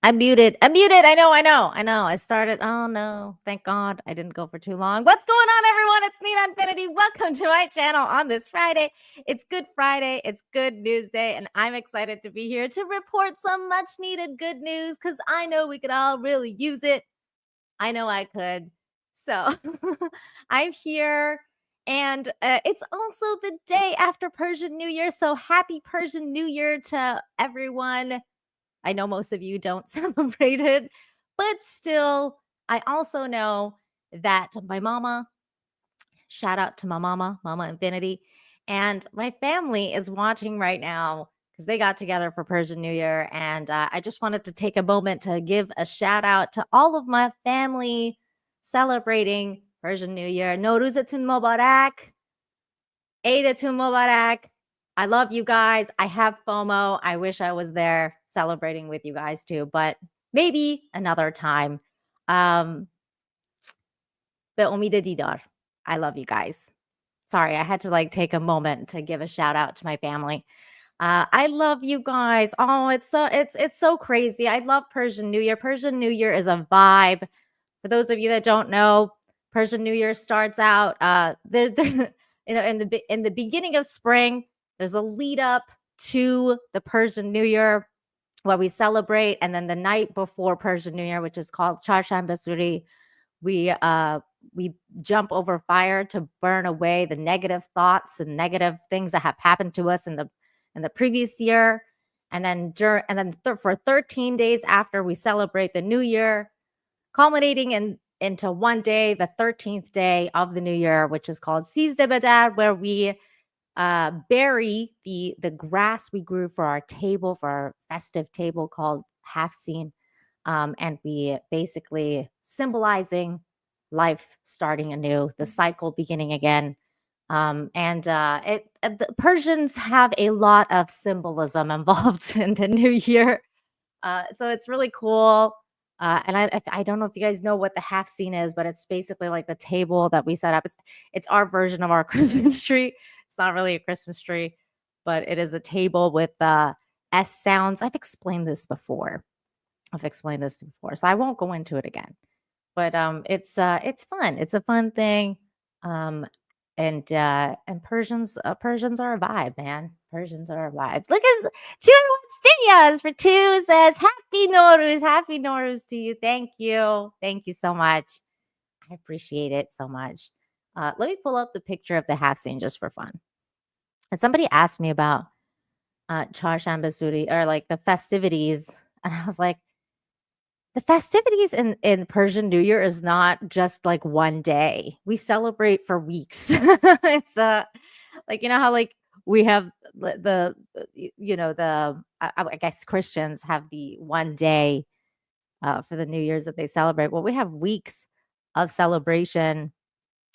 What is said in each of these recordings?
I'm muted. I'm muted. I know. I started. Oh no. Thank God I didn't go for too long. What's going on, everyone? It's Nina Infinity. Welcome to my channel on this Friday. It's Good Friday. It's Good News Day, and I'm excited to be here to report some much needed good news because I know we could all really use it. I know I could. So I'm here. And it's also the day after Persian New Year. So happy Persian New Year to everyone. I know most of you don't celebrate it, but still, I also know that my mama, shout out to my mama, Mama Infinity, and my family is watching right now because they got together for Persian New Year. And I just wanted to take a moment to give a shout out to all of my family celebrating Persian New Year. Nowruzatun Mubarak. Eidatun Mubarak. I love you guys. I have FOMO. I wish I was there celebrating with you guys too, but maybe another time. Be umid didar. I love you guys. Sorry, I had to take a moment to give a shout out to my family. I love you guys. Oh, it's so crazy. I love Persian New Year. Persian New Year is a vibe. For those of you that don't know, Persian New Year starts out in the beginning of spring. There's a lead up to the Persian New Year where we celebrate, and then the night before Persian New Year, which is called Çarşamba Suri, we jump over fire to burn away the negative thoughts and negative things that have happened to us in the previous year. And then for 13 days after, we celebrate the new year, culminating into one day, the 13th day of the new year, which is called Sizde Bedar, where we bury the grass we grew for our table, for our festive table called half scene. And we basically symbolizing life starting anew, the cycle beginning again. The Persians have a lot of symbolism involved in the new year. So it's really cool. And I don't know if you guys know what the half scene is, but it's basically like the table that we set up. It's our version of our Christmas tree. It's not really a Christmas tree, but it is a table with S sounds. I've explained this before. So I won't go into it again. But it's fun. It's a fun thing. Um, and Persians are a vibe, man. Persians are a vibe. Look at 201 Stinyas for 2 says happy Nowruz to you. Thank you so much. I appreciate it so much. Let me pull up the picture of the half scene just for fun. And somebody asked me about Çarşamba Suri, or like the festivities, and I was like, the festivities in Persian New Year is not just like one day. We celebrate for weeks. It's like, you know how like we have I guess Christians have the one day for the New Year's that they celebrate. Well, we have weeks of celebration.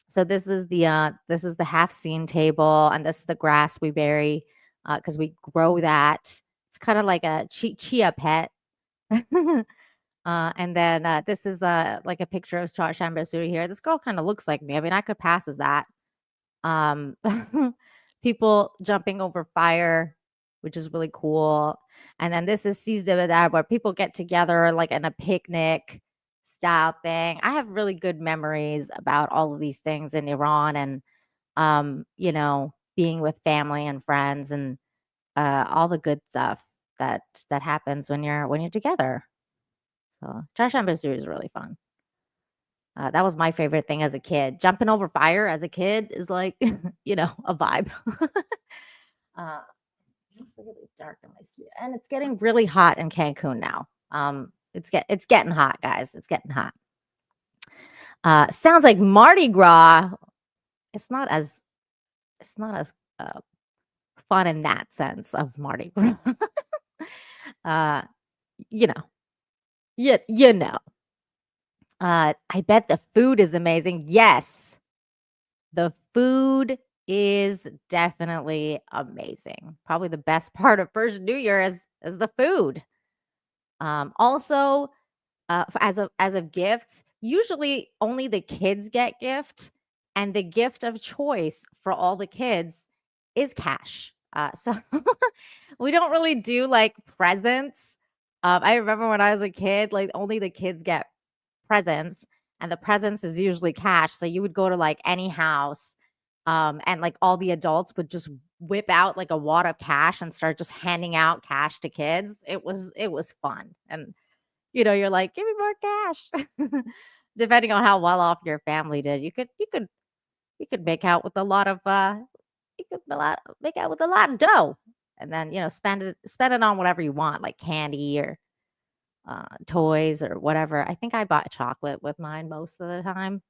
So this is the half scene table, and this is the grass we bury because we grow that. It's kind of like a chia pet. And then this is like a picture of Çarşamba Suri here. This girl kind of looks like me. I mean, I could pass as that. Um, people jumping over fire, which is really cool. And then this is Sizde Bedar, where people get together like in a picnic style thing. I have really good memories about all of these things in Iran, and being with family and friends, and all the good stuff that happens when you're together. So Çarşamba Suri is really fun. That was my favorite thing as a kid. Jumping over fire as a kid is like, a vibe. It's really dark in my studio, and it's getting really hot in Cancun now. It's getting hot, guys. It's getting hot. Sounds like Mardi Gras. It's not as fun in that sense of Mardi Gras. You know, you know. I bet the food is amazing. Yes, the food is definitely amazing. Probably the best part of Persian New Year is the food. Also, as of gifts, usually only the kids get gift, and the gift of choice for all the kids is cash. So we don't really do like presents. I remember when I was a kid, like, only the kids get presents, and the presents is usually cash, so you would go to, like, any house, and, like, all the adults would just whip out, like, a wad of cash and start just handing out cash to kids. It was fun, and, you're like, "Give me more cash." Depending on how well off your family did, you could make out with a lot of, you could make out with a lot of dough, and then, spend it on whatever you want, like candy or toys or whatever. I think I bought chocolate with mine most of the time.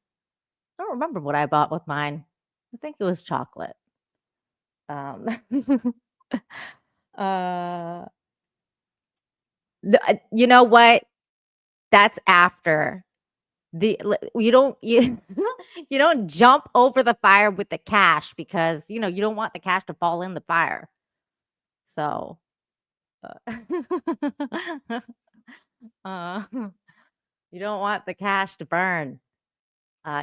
I don't remember what I bought with mine. I think it was chocolate. Um, uh, you know what? That's after you don't you don't jump over the fire with the cash because you don't want the cash to fall in the fire. So, uh, uh, you don't want the cash to burn.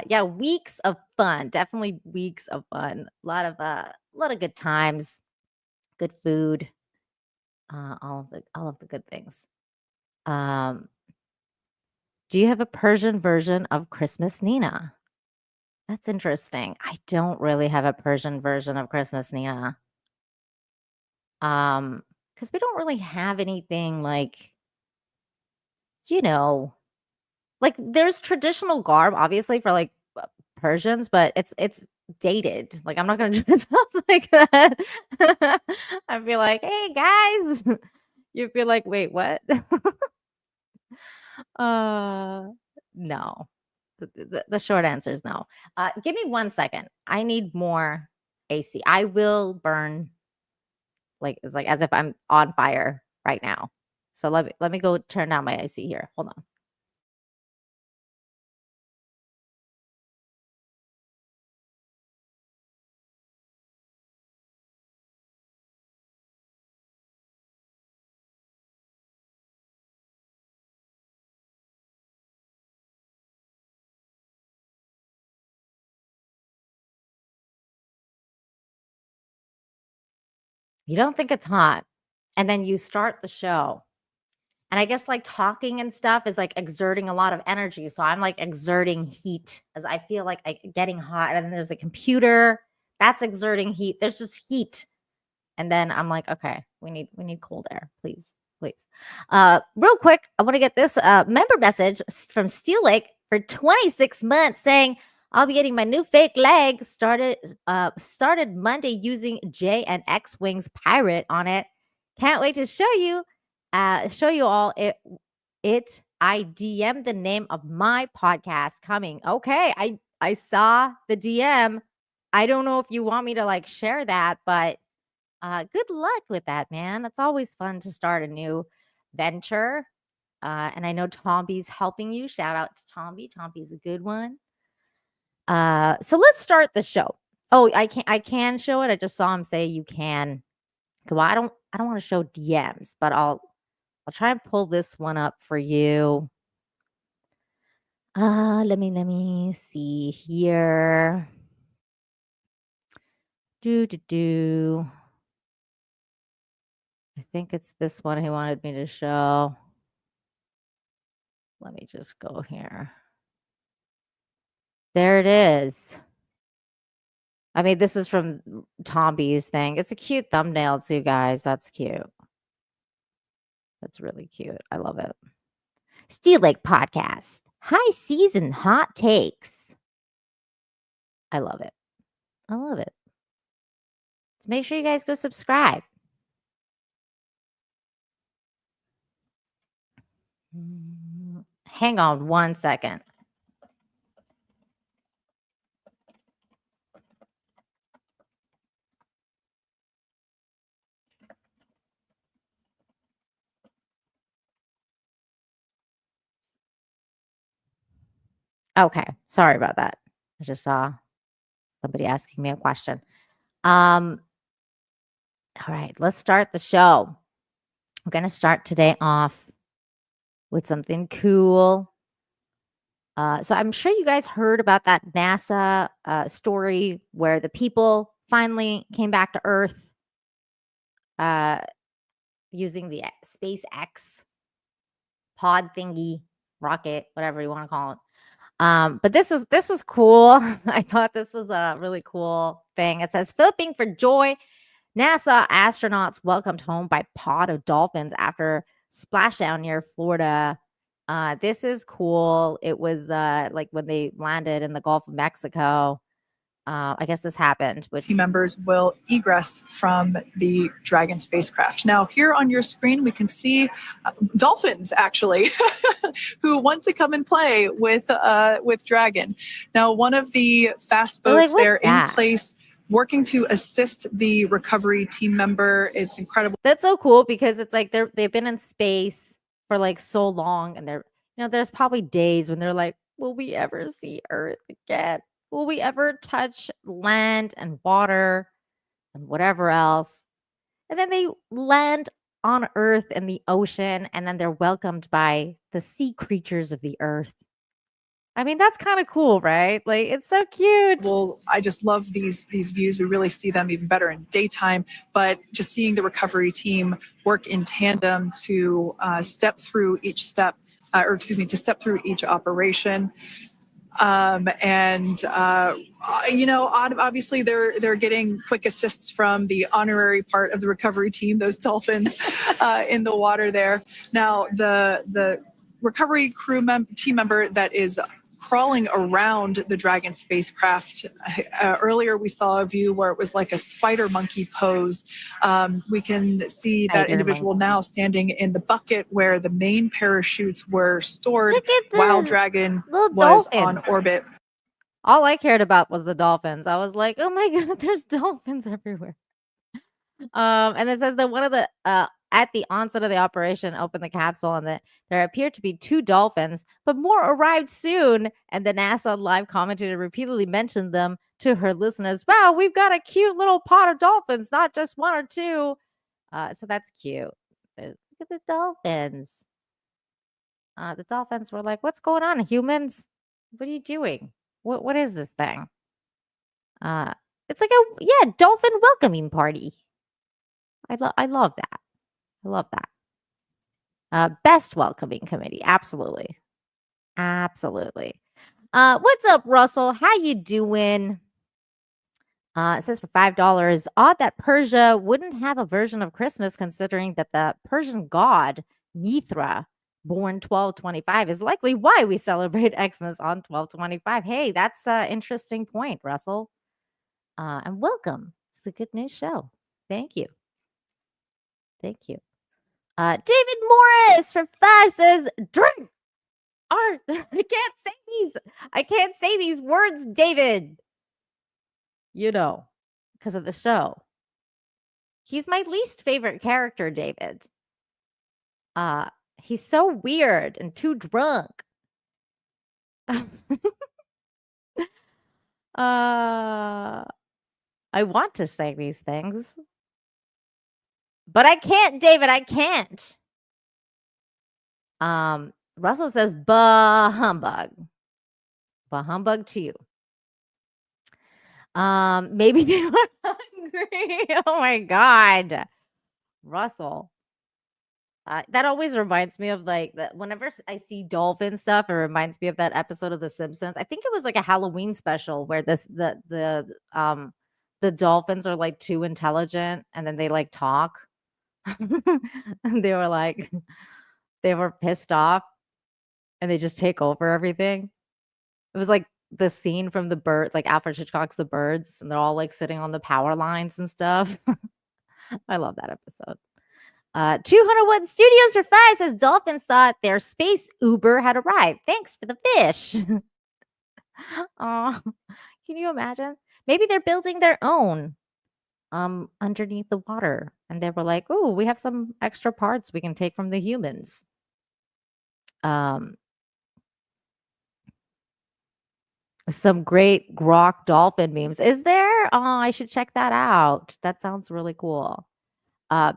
Yeah, weeks of fun. Definitely weeks of fun. A lot of good times, good food, all of the good things. Um, do you have a Persian version of Christmas Nina? That's interesting. I don't really have a Persian version of Christmas Nina. Because we don't really have anything you know, there's traditional garb, obviously, for Persians, but it's dated. Like, I'm not gonna dress up like that. I'd be like, "Hey, guys." You'd be like, "Wait, what?" Uh, no. The short answer is no. Give me 1 second. I need more AC. I will burn, it's like as if I'm on fire right now. So let me go turn down my AC here. Hold on. You don't think it's hot, and then you start the show. And I guess, talking and stuff is, exerting a lot of energy, so I'm, exerting heat as I feel like I getting hot, and then there's the computer, that's exerting heat, there's just heat, and then I'm like, "Okay, we need cold air, please, please." Real quick, I wanna get this, member message from Steel Lake for 26 months saying, "I'll be getting my new fake leg started Monday using J and X Wings Pirate on it. Can't wait to show you all it. I DM the name of my podcast coming." Okay, I saw the DM. I don't know if you want me to share that, but good luck with that, man. It's always fun to start a new venture. And I know Tomby's helping you. Shout out to Tomby. Tomby's a good one. So let's start the show. Oh, I can show it. I just saw him say you can. Well, I don't want to show DMs, but I'll try and pull this one up for you. Let me see here. Do. I think it's this one he wanted me to show. Let me just go here. There it is. I mean, this is from Tomby's thing. It's a cute thumbnail too, guys. That's cute. That's really cute. I love it. Steel Lake Podcast. High season hot takes. I love it. I love it. So make sure you guys go subscribe. Hang on 1 second. Okay, sorry about that. I just saw somebody asking me a question. All right, let's start the show. We're going to start today off with something cool. So I'm sure you guys heard about that NASA story where the people finally came back to Earth using the SpaceX. pod thingy, rocket, whatever you want to call it. But this was cool. I thought this was a really cool thing. It says flipping for joy. NASA astronauts welcomed home by pod of dolphins after splashdown near Florida. This is cool. It was like when they landed in the Gulf of Mexico. I guess this happened. Team members will egress from the Dragon spacecraft. Now, here on your screen, we can see dolphins, actually, who want to come and play with Dragon. Now, one of the fast boats there in place, working to assist the recovery team member. It's incredible. That's so cool because it's like they've been in space for like so long, and there's probably days when they're like, will we ever see Earth again? Will we ever touch land and water and whatever else? And then they land on Earth in the ocean, and then they're welcomed by the sea creatures of the earth. I mean, that's kind of cool, right? Like, it's so cute. Well, I just love these views. We really see them even better in daytime, but just seeing the recovery team work in tandem to step through each step, to step through each operation. Obviously they're getting quick assists from the honorary part of the recovery team, those dolphins in the water there. Now, the recovery team member that is crawling around the Dragon spacecraft. Earlier, we saw a view where it was like a spider monkey pose. We can see that individual now standing in the bucket where the main parachutes were stored while Dragon was on orbit. All I cared about was the dolphins. I was like, oh my God, there's dolphins everywhere. And it says that one of the at the onset of the operation opened the capsule, and that there appeared to be 2 dolphins, but more arrived soon. And the NASA live commentator repeatedly mentioned them to her listeners. Wow, we've got a cute little pod of dolphins, not just 1 or 2. So that's cute. Look at the dolphins. The dolphins were like, "What's going on, humans? What are you doing? What is this thing?" It's like a dolphin welcoming party. I love that. I love that. Best welcoming committee. Absolutely. Absolutely. What's up, Russell? How you doing? It says for $5, odd that Persia wouldn't have a version of Christmas, considering that the Persian god Mithra, born 1225, is likely why we celebrate Xmas on 1225. Hey, that's an interesting point, Russell. And welcome to the Good News Show. Thank you. Thank you. David Morris for 5 says, drink. I can't say these words, David. Because of the show. He's my least favorite character, David. He's so weird and too drunk. I want to say these things. But I can't, David. I can't. Russell says, bah humbug. Bah humbug to you. Maybe they were hungry. Oh my God. Russell. That always reminds me of like that whenever I see dolphin stuff, it reminds me of that episode of The Simpsons. I think it was like a Halloween special where the dolphins are like too intelligent, and then they like talk. And they were pissed off, and they just take over everything. It was like the scene from The Bird, like Alfred Hitchcock's The Birds, and they're all like sitting on the power lines and stuff. I love that episode. 201 Studios for 5 says dolphins thought their space Uber had arrived. Thanks for the fish. Oh, can you imagine? Maybe they're building their own underneath the water, and they were like, "Oh, we have some extra parts we can take from the humans." Some great grok dolphin memes. Is there? Oh, I should check that out. That sounds really cool.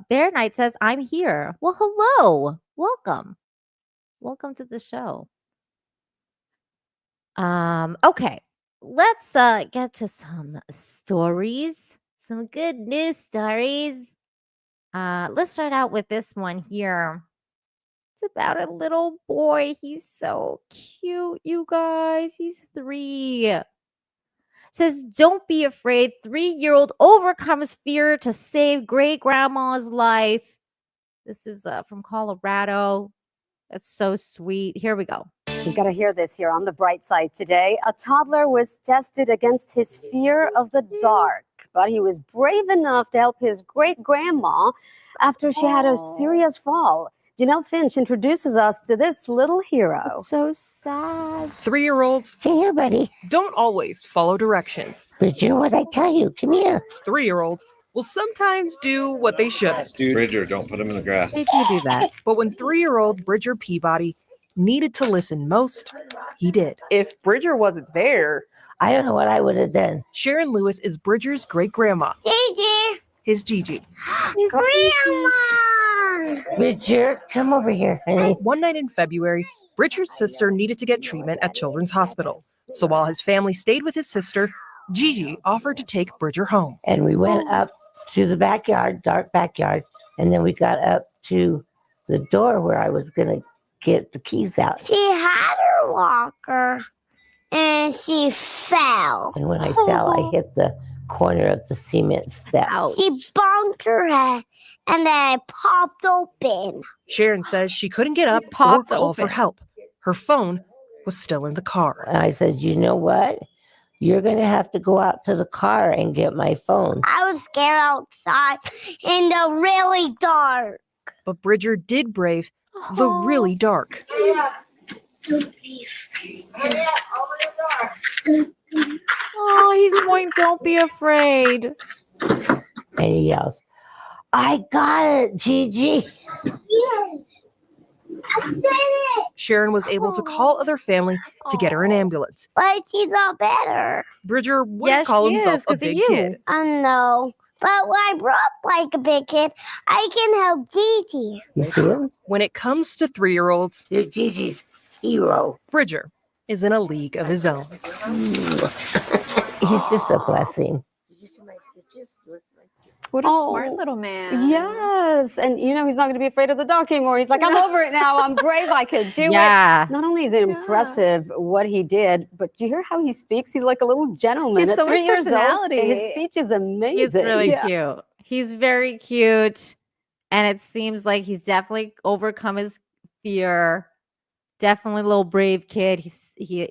Bear Knight says, I'm here. Well, hello. Welcome. Welcome to the show. Okay. Let's get to some stories. Some good news stories. Let's start out with this one here. It's about a little boy. He's so cute, you guys. He's 3. Says, don't be afraid. 3-year-old overcomes fear to save great grandma's life. This is from Colorado. That's so sweet. Here we go. You got to hear this here on the bright side today. A toddler was tested against his fear of the dark, but he was brave enough to help his great grandma after she had a serious fall. Janelle Finch introduces us to this little hero. That's so sad. 3-year-olds Stay here, buddy. don't always follow directions. Bridger, what I tell you? Come here. 3-year-olds will sometimes do what they shouldn't. Bridger, don't put him in the grass. Did you do that? But when 3-year-old Bridger Peabody needed to listen most, he did. If Bridger wasn't there, I don't know what I would have done. Sharon Lewis is Bridger's great-grandma, Gigi. his Gigi. Grandma. Bridger, come over here, honey. One night in February, Bridger's sister needed to get treatment at Children's Hospital. So while his family stayed with his sister, Gigi offered to take Bridger home. And we went up to the backyard, dark backyard, and then we got up to the door where I was going to get the keys out. She had her walker and she fell. And when I fell, I hit the corner of the cement step. Ouch. She bonked her head and then it popped open. Sharon says she couldn't get up or popped call for open. help. Her phone was still in the car. And I said, you know what? You're going to have to go out to the car and get my phone. I was scared outside in the really dark. But Bridger did brave the really dark. Oh, he's going, don't be afraid. And he yells, I got it, Gigi. Sharon was able to call other family to get her an ambulance. But she's all better. Bridger wouldn't Yes, call she himself is, a 'cause of big you. kid. I know. But when I grow up like a big kid, I can help Gigi. You see him? When it comes to 3-year-olds, You're Gigi's hero. Bridger is in a league of his own. He's just a blessing. Did you see my stitches? What a smart little man. Yes. And you know, he's not going to be afraid of the dark anymore. He's like, I'm over it now. I'm brave. I could do it. Yeah. Not only is it impressive what he did, but do you hear how he speaks? He's like a little gentleman. He's At so much 3 years old, personality. his speech is amazing. He's really Yeah. cute. He's very cute. And it seems like he's definitely overcome his fear. Definitely a little brave kid. He you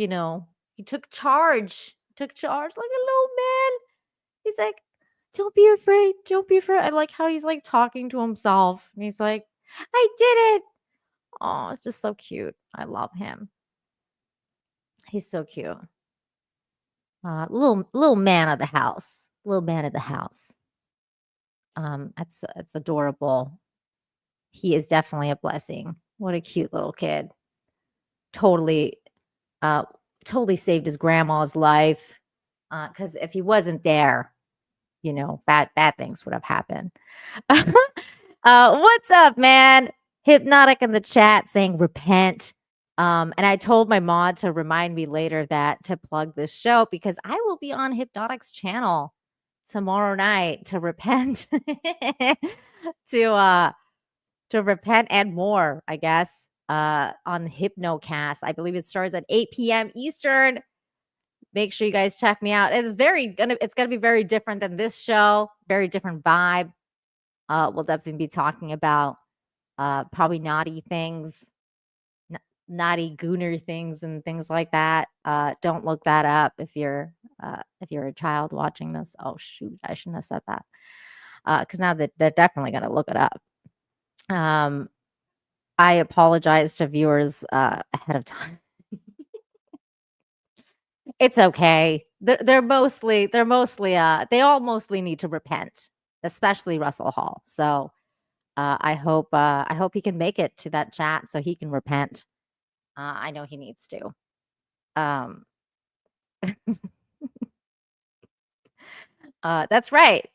know, he took charge. Took charge like a little man. He's like, don't be afraid. Don't be afraid. I like how he's like talking to himself. And he's like, I did it. Oh, it's just so cute. I love him. He's so cute. Little man of the house. Little man of the house. It's adorable. He is definitely a blessing. What a cute little kid. Totally saved his grandma's life. Because if he wasn't there, you know, bad things would have happened. What's up, man? Hypnotic in the chat saying repent. And I told my mod to remind me later that to plug this show because I will be on Hypnotic's channel tomorrow night to repent. to repent and more, I guess, on Hypnocast. I believe it starts at 8 p.m. Eastern. Make sure you guys check me out. It's gonna be very different than this show. Very different vibe. We'll definitely be talking about probably naughty things, naughty gooner things, and things like that. Don't look that up if you're a child watching this. Oh shoot, I shouldn't have said that. Because now that they're definitely gonna look it up. I apologize to viewers ahead of time. It's okay. They all mostly need to repent, especially Russell Hall. So I hope he can make it to that chat so he can repent. I know he needs to. That's right.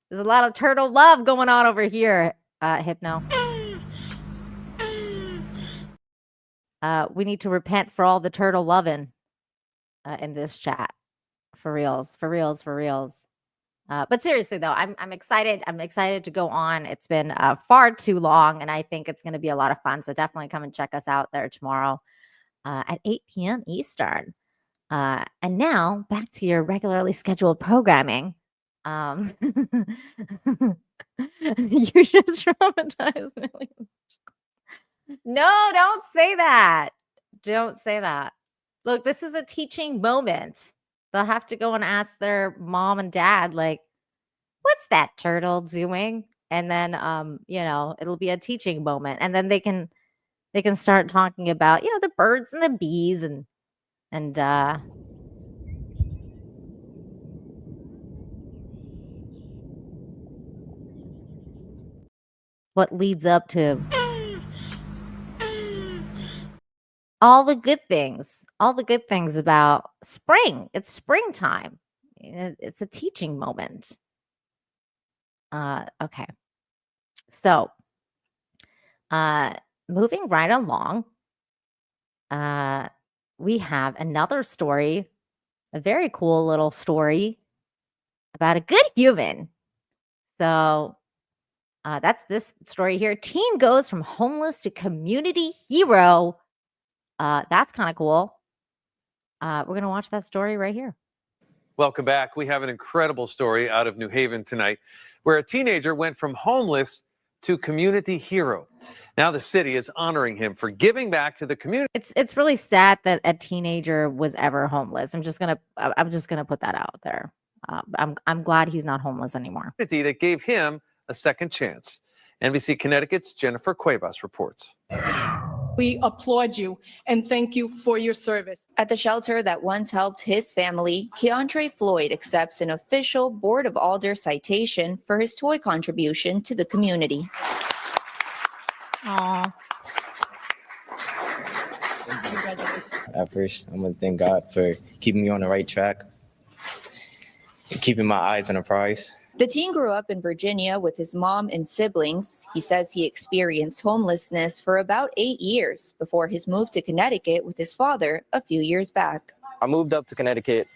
There's a lot of turtle love going on over here, Hypno. We need to repent for all the turtle loving in this chat. For reals, for reals, for reals. But seriously, though, I'm excited. I'm excited to go on. It's been far too long, and I think it's going to be a lot of fun. So definitely come and check us out there tomorrow at 8 p.m. Eastern. And now back to your regularly scheduled programming. You just traumatized millions. No, don't say that. Don't say that. Look, this is a teaching moment. They'll have to go and ask their mom and dad, like, what's that turtle doing? And then it'll be a teaching moment. And then they can start talking about, the birds and the bees and what leads up to all the good things about spring. It's springtime. It's a teaching moment. Okay. So, moving right along, we have another story, a very cool little story about a good human. So, that's this story here. Teen goes from homeless to community hero. That's kind of cool. We're going to watch that story right here. Welcome back. We have an incredible story out of New Haven tonight where a teenager went from homeless to community hero. Now the city is honoring him for giving back to the community. It's really sad that a teenager was ever homeless. I'm just gonna put that out there. I'm glad he's not homeless anymore. That gave him a second chance. NBC Connecticut's Jennifer Cuevas reports. We applaud you and thank you for your service. At the shelter that once helped his family, Keontre Floyd accepts an official Board of Alder citation for his toy contribution to the community. Aww. At first, I'm going to thank God for keeping me on the right track and keeping my eyes on the prize. The teen grew up in Virginia with his mom and siblings. He says he experienced homelessness for about 8 years before his move to Connecticut with his father a few years back. I moved up to Connecticut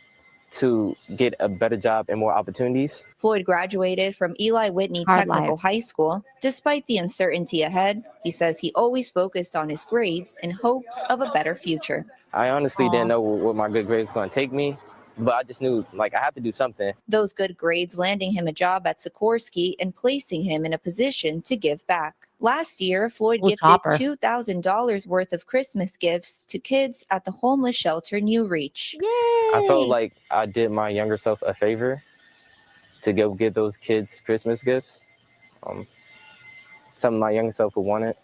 to get a better job and more opportunities. Floyd graduated from Eli Whitney Technical High School. Despite the uncertainty ahead, he says he always focused on his grades in hopes of a better future. I honestly didn't know where my good grades were going to take me, but I just knew, I have to do something. Those good grades landing him a job at Sikorsky and placing him in a position to give back. Last year, Floyd gifted $2,000 worth of Christmas gifts to kids at the homeless shelter New Reach. Yay! I felt like I did my younger self a favor to go give those kids Christmas gifts. Something my younger self would want it.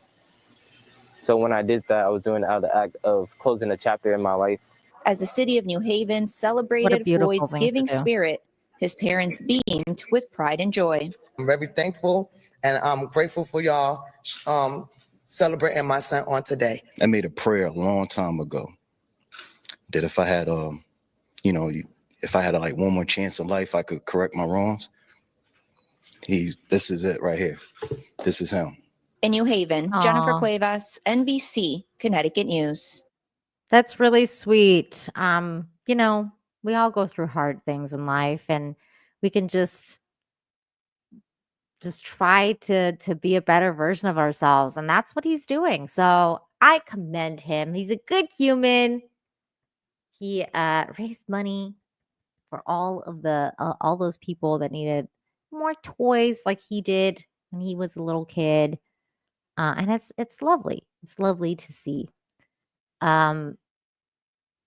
So when I did that, I was doing it out of the act of closing a chapter in my life. As the city of New Haven celebrated Floyd's giving spirit, his parents beamed with pride and joy. I'm very thankful and I'm grateful for y'all celebrating my son on today. I made a prayer a long time ago that if I had, if I had one more chance in life, I could correct my wrongs. This is it right here. This is him. In New Haven, Jennifer Cuevas, NBC, Connecticut News. That's really sweet. We all go through hard things in life, and we can just try to be a better version of ourselves, and that's what he's doing. So I commend him. He's a good human. He raised money for all those people that needed more toys, like he did when he was a little kid, and it's lovely. It's lovely to see.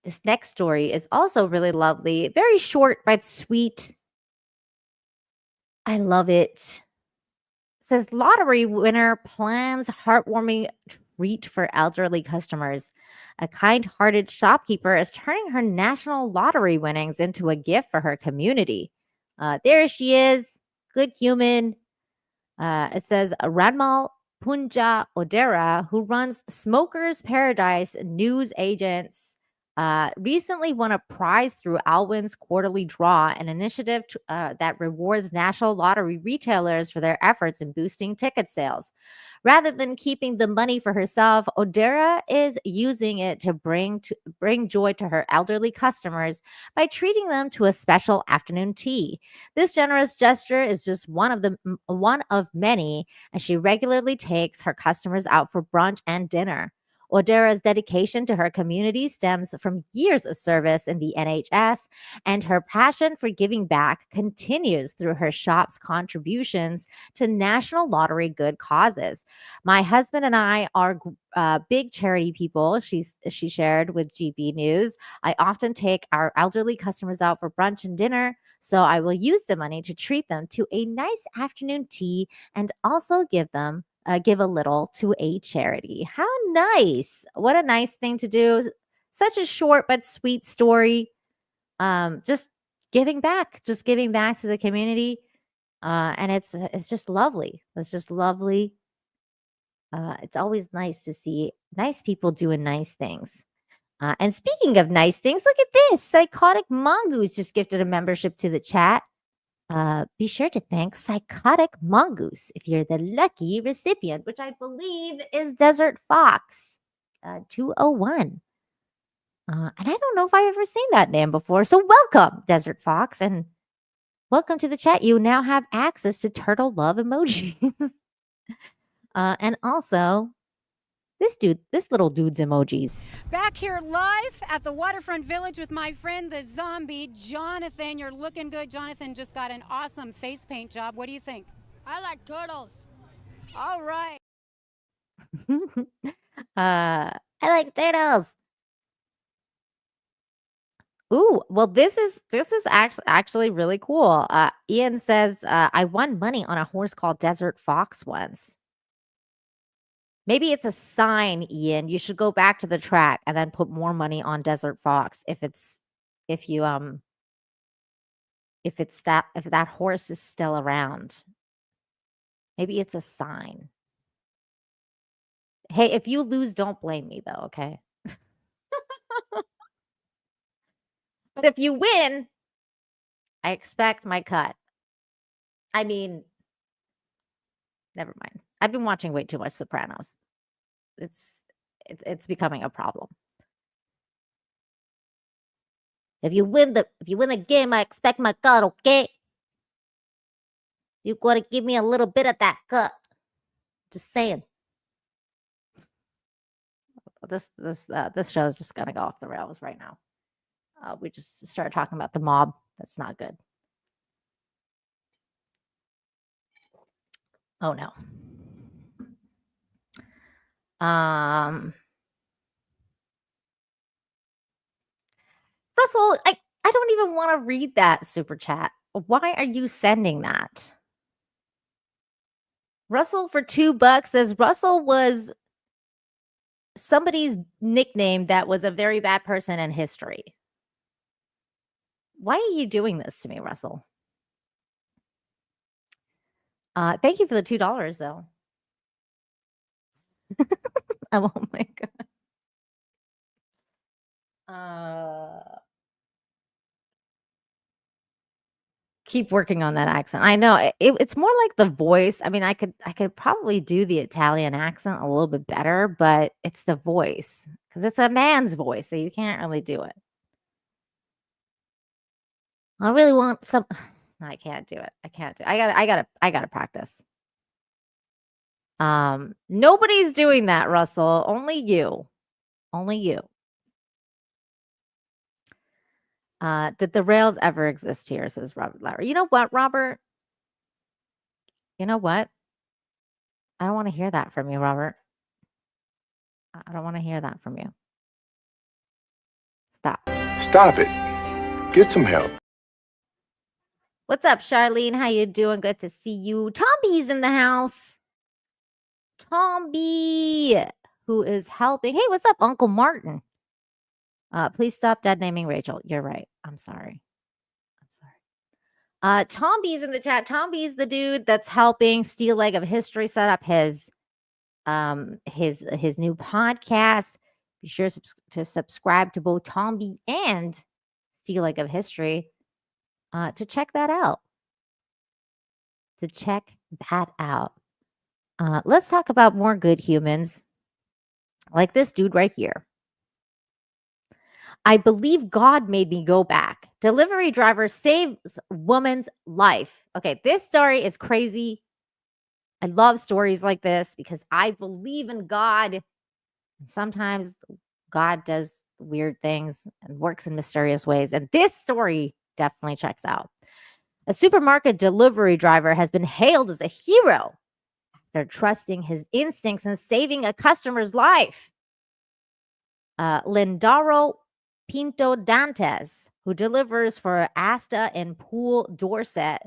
This next story is also really lovely. Very short but sweet. I love it. It says lottery winner plans heartwarming treat for elderly customers. A kind-hearted shopkeeper is turning her national lottery winnings into a gift for her community. There she is. Good human. It says Ranmal Punja Odera, who runs Smokers Paradise News Agents, recently won a prize through Alwyn's quarterly draw, an initiative that rewards national lottery retailers for their efforts in boosting ticket sales. Rather than keeping the money for herself, Odera is using it to bring joy to her elderly customers by treating them to a special afternoon tea. This generous gesture is just one of many, and she regularly takes her customers out for brunch and dinner. Odera's dedication to her community stems from years of service in the NHS, and her passion for giving back continues through her shop's contributions to national lottery good causes. My husband and I are big charity people, she shared with GB News. I often take our elderly customers out for brunch and dinner, so I will use the money to treat them to a nice afternoon tea and also give a little to a charity. How nice. What a nice thing to do. Such a short but sweet story. Just giving back to the community. And it's just lovely. It's just lovely. It's always nice to see nice people doing nice things. And speaking of nice things, look at this. Psychotic Mongoose just gifted a membership to the chat. Be sure to thank Psychotic Mongoose if you're the lucky recipient, which I believe is Desert Fox 201. And I don't know if I've ever seen that name before. So welcome, Desert Fox, and welcome to the chat. You now have access to turtle love emoji. And also this little dude's emojis. Back here live at the Waterfront Village with my friend, the zombie, Jonathan. You're looking good. Jonathan just got an awesome face paint job. What do you think? I like turtles. All right. I like turtles. Ooh, well, this is actually really cool. Ian says, I won money on a horse called Desert Fox once. Maybe it's a sign, Ian. You should go back to the track and then put more money on Desert Fox if that horse is still around. Maybe it's a sign. Hey, if you lose, don't blame me though, okay? But if you win, I expect my cut. I mean, never mind. I've been watching way too much Sopranos. It's becoming a problem. If you win the game, I expect my cut, okay? You gotta give me a little bit of that cut. Just saying. This show is just gonna go off the rails right now. We just started talking about the mob. That's not good. Oh no. Russell, I don't even want to read that super chat. Why are you sending that? Russell for $2 says Russell was somebody's nickname that was a very bad person in history. Why are you doing this to me, Russell? Thank you for the $2 though. Oh my god. Keep working on that accent. I know it's more like the voice. I mean, I could probably do the Italian accent a little bit better, but it's the voice because it's a man's voice, so you can't really do it. I really want some. No, I can't do it. I gotta practice. Nobody's doing that, Russell. Only you. Only you. Did the rails ever exist here, says Robert Lowry. You know what, Robert? You know what? I don't want to hear that from you, Robert. I don't want to hear that from you. Stop. Stop it. Get some help. What's up, Charlene? How you doing? Good to see you. Tomby's in the house. Tomby, who is helping. Hey, what's up, Uncle Martin? Please stop dead naming Rachel. You're right. I'm sorry. Tomby's in the chat. Tomby's the dude that's helping Steel Leg of History set up his new podcast. Be sure to subscribe to both Tomby and Stealing of History to check that out. Let's talk about more good humans, like this dude right here. I believe God made me go back. Delivery driver saves woman's life. Okay, this story is crazy. I love stories like this because I believe in God. And sometimes God does weird things and works in mysterious ways. And this story definitely checks out. A supermarket delivery driver has been hailed as a hero after trusting his instincts and saving a customer's life. Lindaro Pinto Dantes, who delivers for Asta in Poole, Dorset,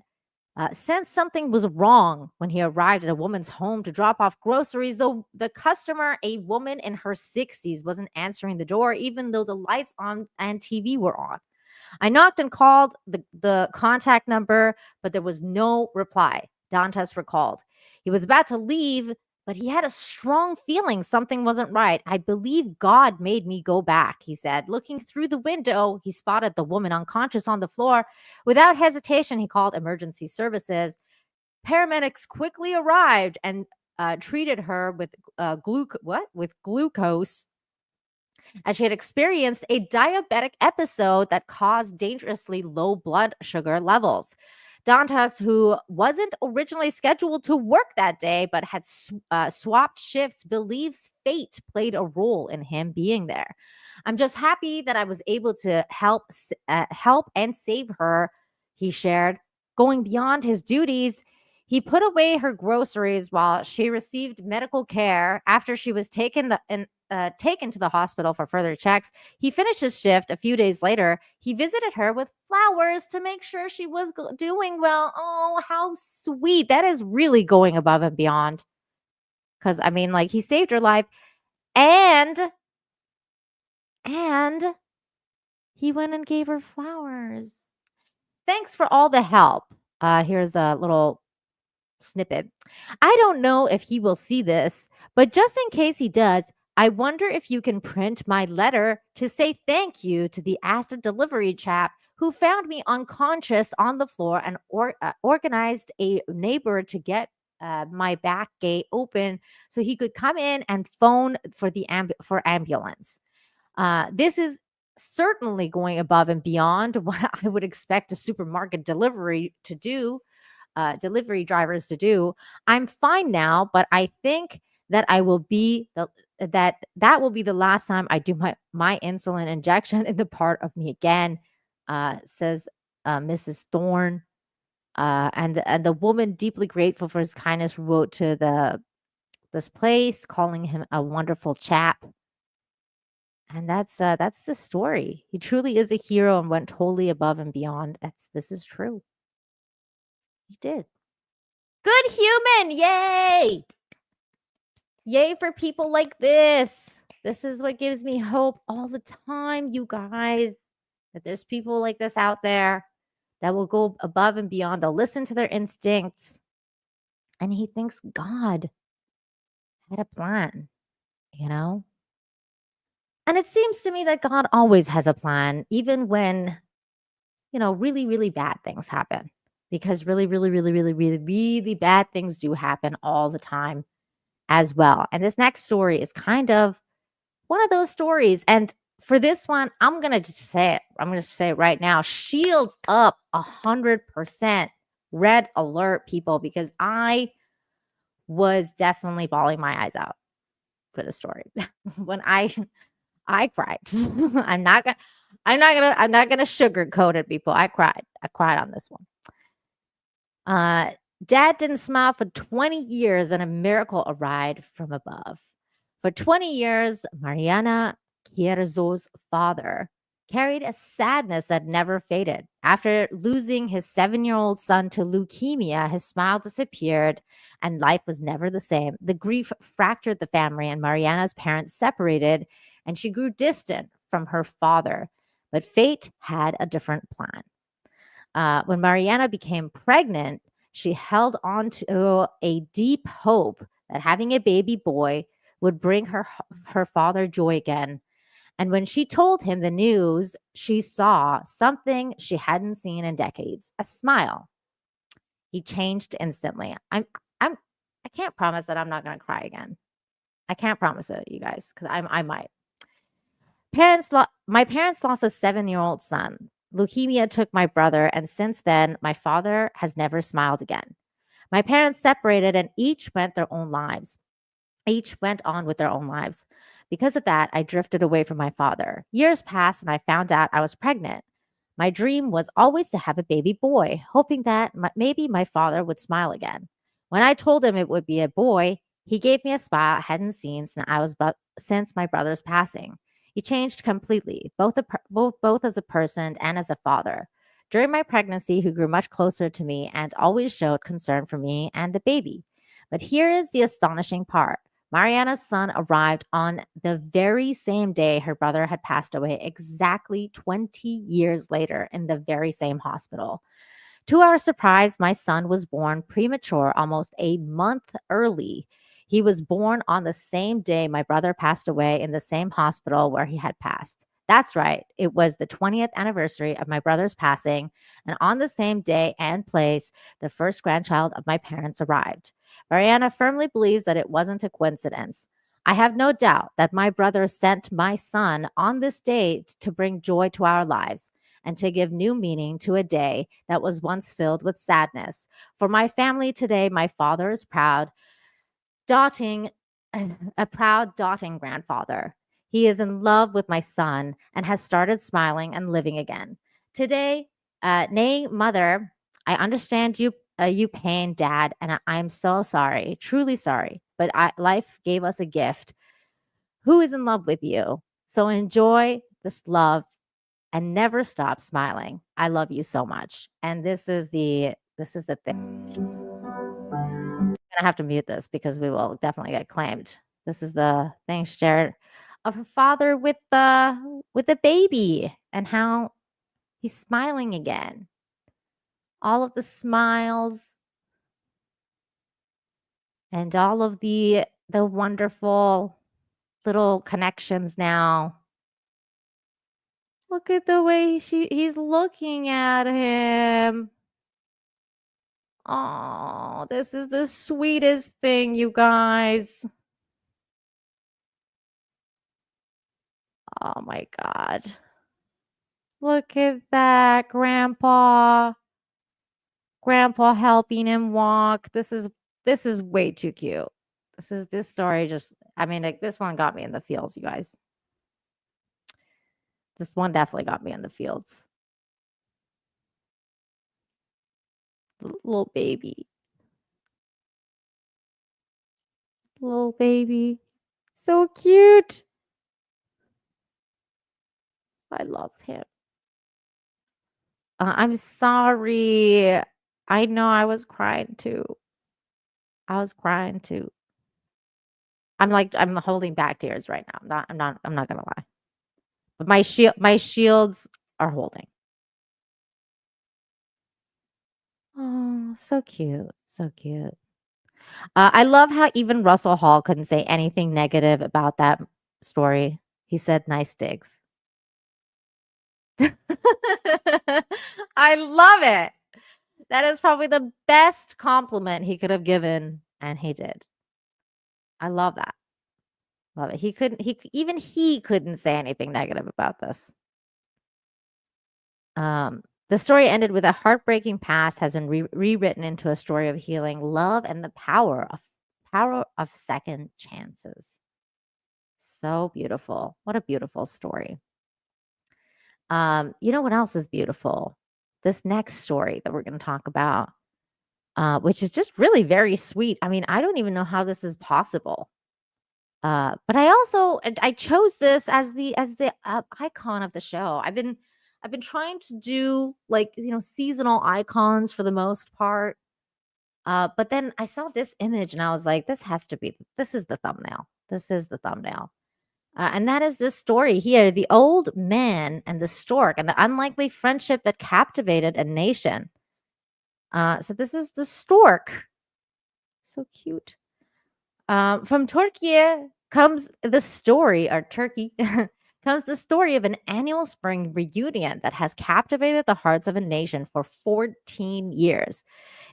sensed something was wrong when he arrived at a woman's home to drop off groceries. Though the customer, a woman in her 60s, wasn't answering the door, even though the lights on and TV were on. I knocked and called the contact number, but there was no reply, Dantes recalled. He was about to leave, but he had a strong feeling something wasn't right. I believe God made me go back, he said. Looking through the window, he spotted the woman unconscious on the floor. Without hesitation, he called emergency services. Paramedics quickly arrived and treated her with glucose, as she had experienced a diabetic episode that caused dangerously low blood sugar levels. Dantes, who wasn't originally scheduled to work that day but had swapped shifts, believes fate played a role in him being there. I'm just happy that I was able to help and save her, he shared. Going beyond his duties, he put away her groceries while she received medical care. After she was taken to the hospital for further checks, he finished his shift. A few days later, he visited her with flowers to make sure she was doing well. Oh, how sweet. That is really going above and beyond. Because, I mean, like, he saved her life and he went and gave her flowers. Thanks for all the help. Here's a little snippet. I don't know if he will see this, but just in case he does, I wonder if you can print my letter to say thank you to the Asta delivery chap who found me unconscious on the floor and organized a neighbor to get my back gate open so he could come in and phone for the ambulance. This is certainly going above and beyond what I would expect a supermarket delivery drivers to do. I'm fine now, but I think that that will be the last time I do my insulin injection in the part of me again, says Mrs. Thorne. And the woman, deeply grateful for his kindness, wrote to this place, calling him a wonderful chap. And that's the story. He truly is a hero and went totally above and beyond. This is true. He did. Good human. Yay. Yay for people like this. This is what gives me hope all the time, you guys, that there's people like this out there that will go above and beyond. They'll listen to their instincts. And he thinks God had a plan, you know? And it seems to me that God always has a plan, even when, really, really bad things happen. Because really, really, really, really, really, really bad things do happen all the time as well. And this next story is kind of one of those stories. And for this one, I'm going to just say it. I'm going to say it right now. Shields up 100%. Red alert, people, because I was definitely bawling my eyes out for the story. When I cried. I'm not gonna sugarcoat it, people. I cried on this one. Dad didn't smile for 20 years and a miracle arrived from above. For 20 years, Mariana Quierzo's father carried a sadness that never faded. After losing his 7-year-old son to leukemia, his smile disappeared and life was never the same. The grief fractured the family and Mariana's parents separated and she grew distant from her father. But fate had a different plan. When Mariana became pregnant, she held on to a deep hope that having a baby boy would bring her father joy again. And when she told him the news, she saw something she hadn't seen in decades, a smile. He changed instantly. I can't promise that I'm not going to cry again. I can't promise it, you guys, because I might. My parents lost a 7-year-old son. Leukemia took my brother, and since then, my father has never smiled again. My parents separated and each went on with their own lives. Because of that, I drifted away from my father. Years passed and I found out I was pregnant. My dream was always to have a baby boy, hoping that maybe my father would smile again. When I told him it would be a boy, he gave me a smile I hadn't seen since my brother's passing. He changed completely, both as a person and as a father. During my pregnancy, he grew much closer to me and always showed concern for me and the baby. But here is the astonishing part. Mariana's son arrived on the very same day her brother had passed away, exactly 20 years later in the very same hospital. To our surprise, my son was born premature, almost a month early. He was born on the same day my brother passed away in the same hospital where he had passed. That's right. It was the 20th anniversary of my brother's passing, and on the same day and place, the first grandchild of my parents arrived. Mariana firmly believes that it wasn't a coincidence. I have no doubt that my brother sent my son on this day to bring joy to our lives and to give new meaning to a day that was once filled with sadness. For my family today, my father is a proud doting grandfather. He is in love with my son and has started smiling and living again. Today, nay, mother, I understand you pain, Dad, and I'm so sorry, truly sorry. But life gave us a gift. Who is in love with you? So enjoy this love and never stop smiling. I love you so much. And this is the thing. I'm gonna have to mute this because we will definitely get claimed. This is the thing shared of her father with the baby and how he's smiling again. All of the smiles and all of the wonderful little connections now. Look at the way he's looking at him. Oh, this is the sweetest thing, you guys. Oh my God. Look at that, Grandpa. Grandpa helping him walk. This is way too cute. This story just, I mean, like, this one got me in the feels, you guys. This one definitely got me in the fields. Little baby. Little baby. So cute. I love him. I'm sorry. I know I was crying too. I'm holding back tears right now. I'm not gonna lie. But my shields are holding. Oh, so cute. So cute. I love how even Russell Hall couldn't say anything negative about that story. He said nice digs. I love it. That is probably the best compliment he could have given, and he did. I love that. Love it. He couldn't say anything negative about this. The story ended with a heartbreaking past has been rewritten into a story of healing, love, and the power of second chances. So beautiful. What a beautiful story. You know what else is beautiful? This next story that we're going to talk about, which is just really very sweet. I mean, I don't even know how this is possible. But I chose this as the icon of the show. I've been trying to do, like, seasonal icons for the most part. But then I saw this image and I was like, this is the thumbnail. This is the thumbnail. And that is this story here, the old man and the stork and the unlikely friendship that captivated a nation. So this is the stork. So cute. From Turkey comes the story, or Turkey comes the story of an annual spring reunion that has captivated the hearts of a nation for 14 years.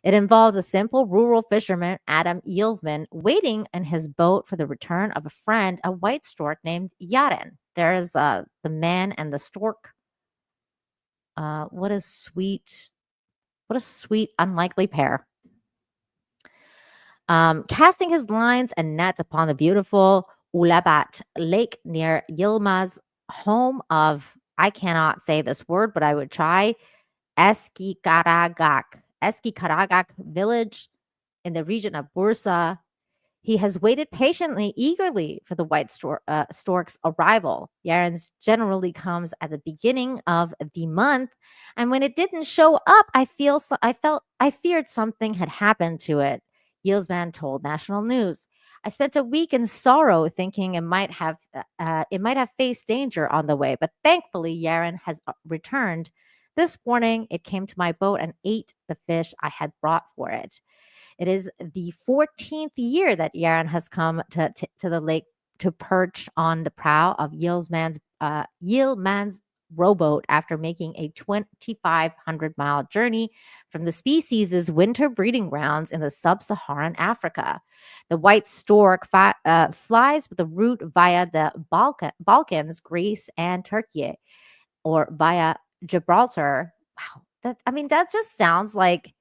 It involves a simple rural fisherman, Adam Eelsman, waiting in his boat for the return of a friend, a white stork named Yaren. There's the man and the stork. What a sweet, unlikely pair. Casting his lines and nets upon the beautiful Ulabat Lake near Yilmaz's home of, I cannot say this word, but I would try, Eskikaragak village in the region of Bursa. He has waited patiently, eagerly for the white stork's arrival. Yaren's generally comes at the beginning of the month, and when it didn't show up, I feared something had happened to it. Yielsman told National News. I spent a week in sorrow, thinking it might have faced danger on the way, but thankfully Yaren has returned. This morning, it came to my boat and ate the fish I had brought for it. It is the 14th year that Yaren has come to the lake to perch on the prow of Yielsman's rowboat after making a 2,500-mile journey from the species' winter breeding grounds in the sub-Saharan Africa. The white stork flies with a route via the Balkans, Greece, and Turkey, or via Gibraltar. Wow, that just sounds like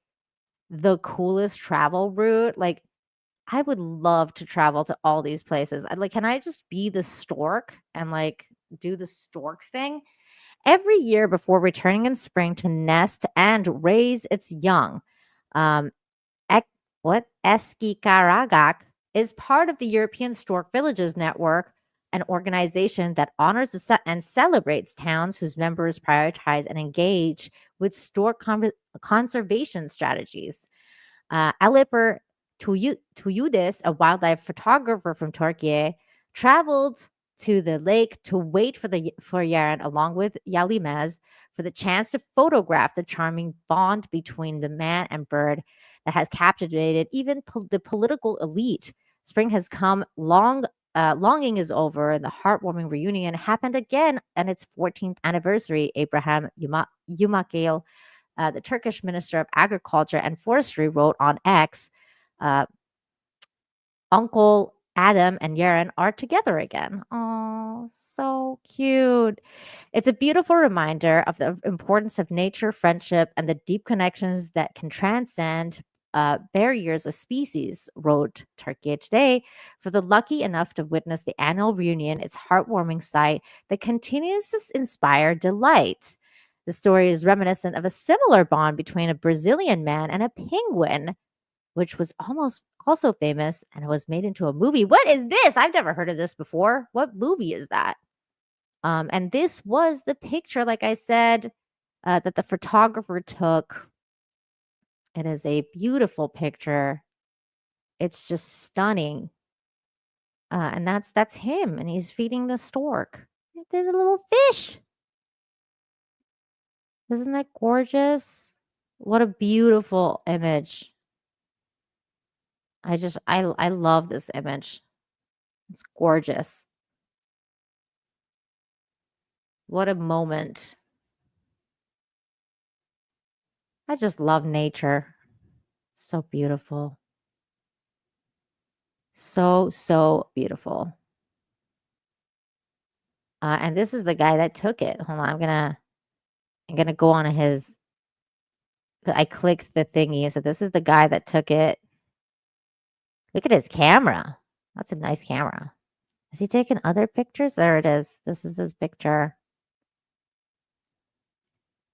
the coolest travel route. Like, I would love to travel to all these places. Can I just be the stork and do the stork thing? Every year before returning in spring to nest and raise its young, Eskikaragak is part of the European Stork Villages Network, an organization that honors and celebrates towns whose members prioritize and engage with stork conservation strategies. Alipur Tuyudis, a wildlife photographer from Turkey, traveled to the lake to wait for Yaren along with Yalimez for the chance to photograph the charming bond between the man and bird that has captivated even the political elite. Spring has come, longing is over, and the heartwarming reunion happened again on its 14th anniversary. Abraham Yumakil, the Turkish Minister of Agriculture and Forestry, wrote on X, Uncle Adam and Yaren are together again. Oh, so cute. It's a beautiful reminder of the importance of nature, friendship, and the deep connections that can transcend barriers of species, wrote Turkey Today. For the lucky enough to witness the annual reunion, it's heartwarming sight that continues to inspire delight. The story is reminiscent of a similar bond between a Brazilian man and a penguin, which was also famous, and it was made into a movie. What is this? I've never heard of this before. What movie is that? And this was the picture, like I said, that the photographer took. It is a beautiful picture. It's just stunning. And that's him, and he's feeding the stork. There's a little fish. Isn't that gorgeous? What a beautiful image. I love this image. It's gorgeous. What a moment. I just love nature. So beautiful. So beautiful. And this is the guy that took it. Hold on, I'm gonna go on his. I clicked the thingy, so this is the guy that took it. Look at his camera. That's a nice camera. Is he taking other pictures? There it is. This is his picture.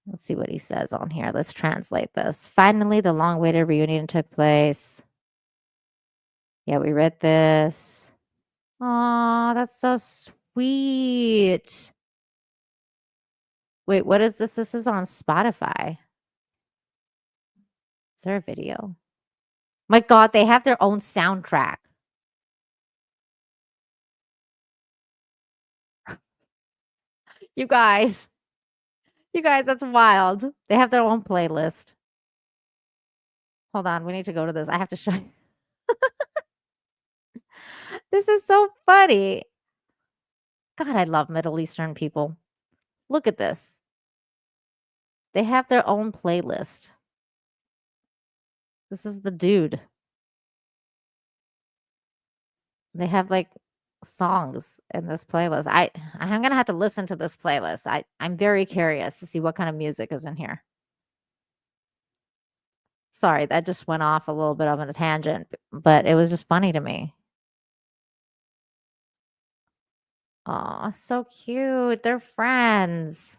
Let's see what he says on here. Let's translate this. Finally, the long-awaited reunion took place. Yeah, we read this. Aw, that's so sweet. Wait, what is this? This is on Spotify. Is there a video? My God, they have their own soundtrack. You guys, that's wild. They have their own playlist. Hold on, we need to go to this. I have to show you. This is so funny. God, I love Middle Eastern people. Look at this. They have their own playlist. This is the dude. They have like songs in this playlist. I'm gonna have to listen to this playlist. I'm very curious to see what kind of music is in here. Sorry, that just went off a little bit of a tangent, but it was just funny to me. Aw, so cute. They're friends.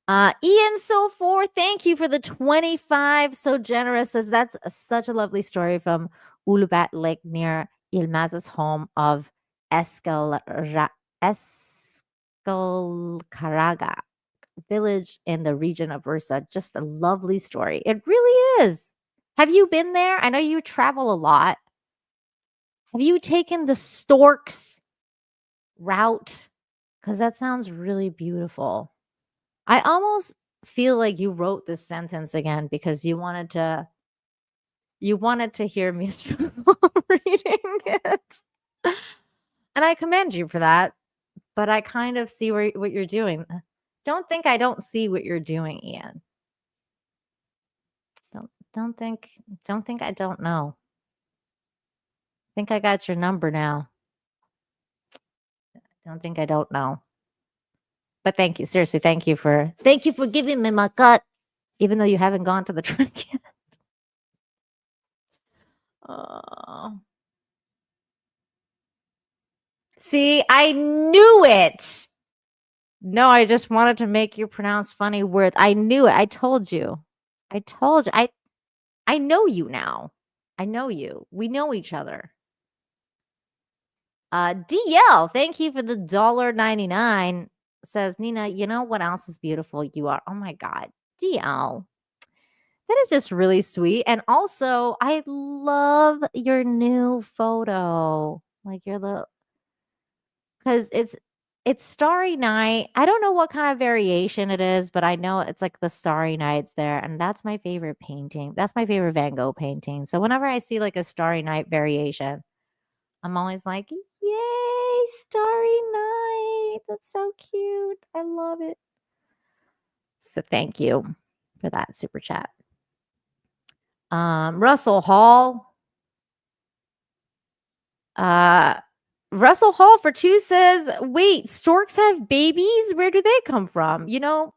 Ian So Forth, thank you for the 25. So generous. Says that's such a lovely story from Ulubat Lake near Ilmaz's home of Escalcaraga village in the region of Ursa. Just a lovely story. It really is. Have you been there? I know you travel a lot. Have you taken the storks route? Because that sounds really beautiful. I almost feel like you wrote this sentence again because you wanted to hear me reading it. And I commend you for that. But I kind of see what you're doing. Don't think I don't see what you're doing, Ian. Don't think I don't know. I think I got your number now. Don't think I don't know. But thank you. Seriously, thank you for giving me my cut, even though you haven't gone to the trunk yet. Oh. See, I knew it. No, I just wanted to make you pronounce funny words. I knew it. I told you. I know you now. I know you. We know each other. DL, thank you for the $1.99. Says, Nina, you know what else is beautiful? You are. Oh my God. DL. That is just really sweet. And also, I love your new photo. Like your little, because it's Starry Night. I don't know what kind of variation it is, but I know it's like the Starry Nights there. And that's my favorite painting. That's my favorite Van Gogh painting. So whenever I see like a Starry Night variation, I'm always like, yay, Starry Night. That's so cute. I love it. So thank you for that super chat. Russell Hall. Russell Hall for 2 says, wait, storks have babies? Where do they come from? You know,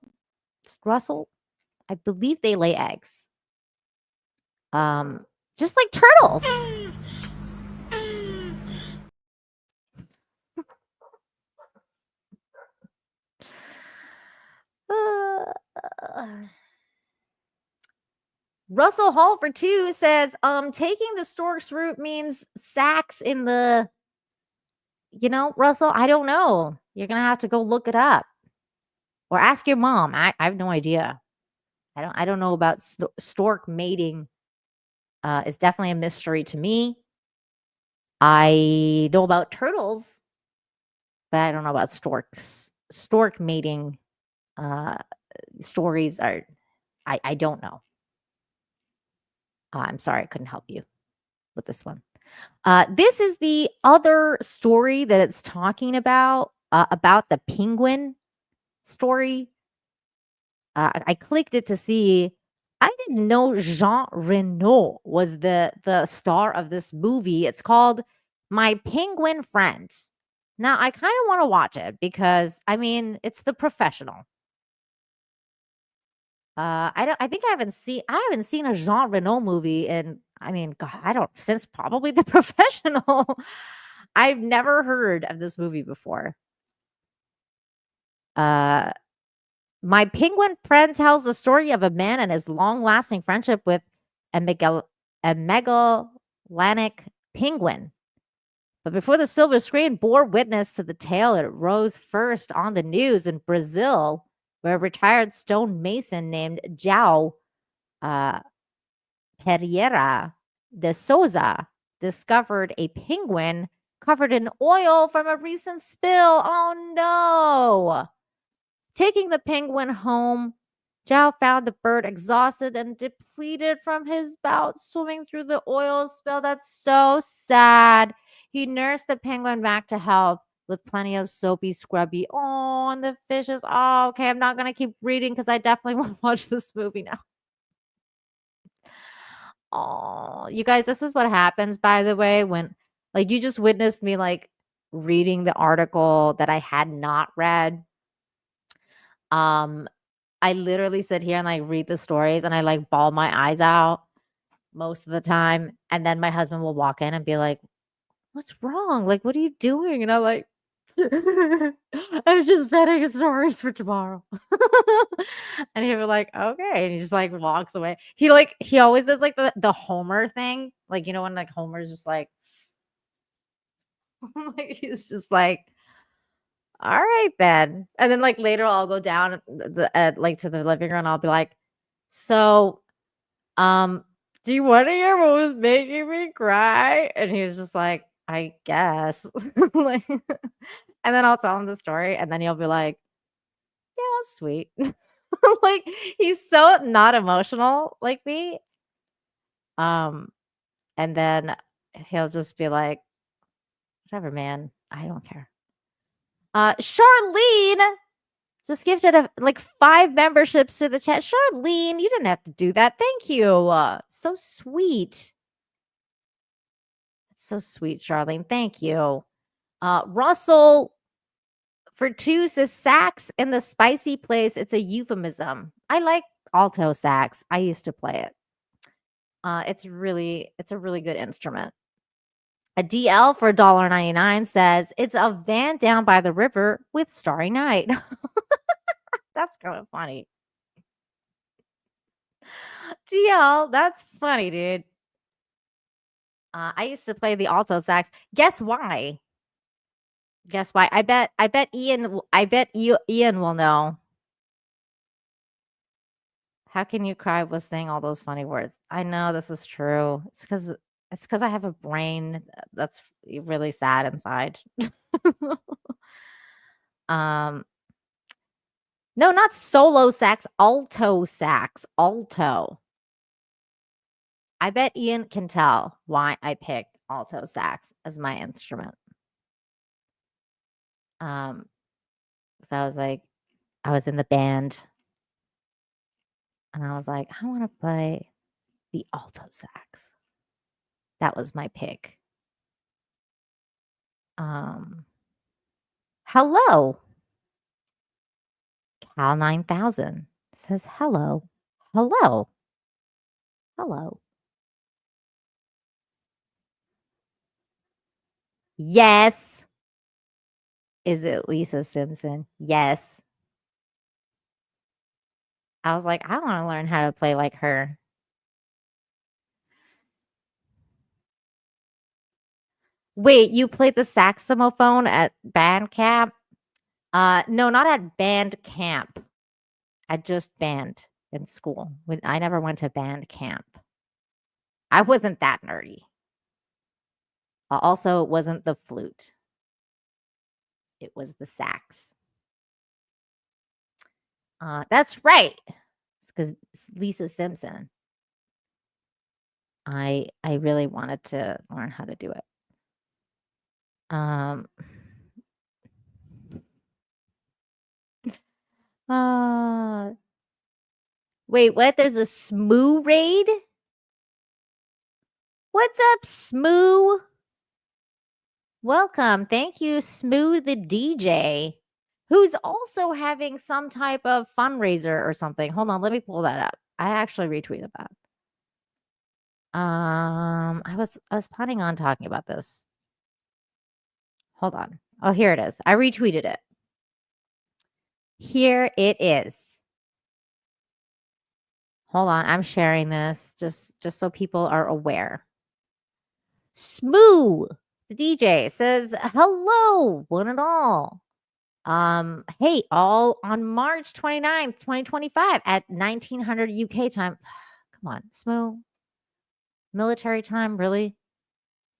Russell, I believe they lay eggs. Just like turtles. Russell Hall for 2 says, taking the storks route means sacks in the, Russell, I don't know. You're going to have to go look it up or ask your mom. I have no idea. I don't know about stork mating. It's definitely a mystery to me. I know about turtles, but I don't know about storks. Stork mating stories are, I don't know. I'm sorry, I couldn't help you with this one. This is the other story that it's talking about the penguin story. I clicked it to see. I didn't know Jean Reno was the star of this movie. It's called My Penguin Friend. Now, I kind of want to watch it because, I mean, it's The Professional. I haven't seen a Jean Reno movie in, I mean, God, since probably The Professional. I've never heard of this movie before. My Penguin Friend tells the story of a man and his long-lasting friendship with a megalanic penguin. But before the silver screen bore witness to the tale, it rose first on the news in Brazil, where a retired stonemason named João Pereira de Souza discovered a penguin covered in oil from a recent spill. Oh no! Taking the penguin home, João found the bird exhausted and depleted from his bout swimming through the oil spill. That's so sad. He nursed the penguin back to health, with plenty of soapy, scrubby. Oh, and the fishes. Oh, okay. I'm not gonna keep reading because I definitely want to watch this movie now. Oh, you guys, this is what happens, by the way, when like you just witnessed me like reading the article that I had not read. I literally sit here and like read the stories and I like bawl my eyes out most of the time. And then my husband will walk in and be like, "What's wrong? Like, what are you doing?" And I'm like, "I'm just vetting stories for tomorrow." And he'll be like, "Okay." And he just like walks away. He always does like the Homer thing. Like, you know, when like Homer's just like, like he's just like, "All right then." And then like later I'll go down like to the living room and I'll be like, "So, do you want to hear what was making me cry?" And he was just like, "I guess." Like, and then I'll tell him the story and then he'll be like, "Yeah, that's sweet." Like he's so not emotional like me. Um, and then he'll just be like, "Whatever, man. I don't care." Charlene just gifted like 5 memberships to the chat. Charlene, you didn't have to do that. Thank you. So sweet. It's so sweet, Charlene. Thank you. Russell for 2 says sax in the spicy place. It's a euphemism. I like alto sax. I used to play it. It's a really good instrument. A DL for $1.99 says it's a van down by the river with starry night. That's kind of funny. DL, that's funny, dude. I used to play the alto sax. Guess why? Guess why? I bet Ian will know. How can you cry with saying all those funny words? I know this is true. It's because I have a brain that's really sad inside. No, not solo sax, alto sax, alto. I bet Ian can tell why I picked alto sax as my instrument. So I was like, I was in the band and I was like, I want to play the alto sax. That was my pick. Hello. Cal 9000 says hello. Hello. Hello. Yes. Is it Lisa Simpson? Yes. I was like, I want to learn how to play like her. Wait, you played the saxophone at band camp? No, not at band camp. At just band in school. I never went to band camp. I wasn't that nerdy. Also, it wasn't the flute. It was the sax. That's right. It's because Lisa Simpson. I really wanted to learn how to do it. Wait, what? There's a Smoo raid? What's up, Smoo? Welcome. Thank you, Smoo the DJ, who's also having some type of fundraiser or something. Hold on, let me pull that up. I actually retweeted that. I was planning on talking about this. Hold on. Oh, here it is. I retweeted it. Here it is. Hold on. I'm sharing this just so people are aware. Smoo, the DJ, says, hello, one and all. Hey, all on March 29th, 2025 at 1900 UK time. Come on, Smoo. Military time, really?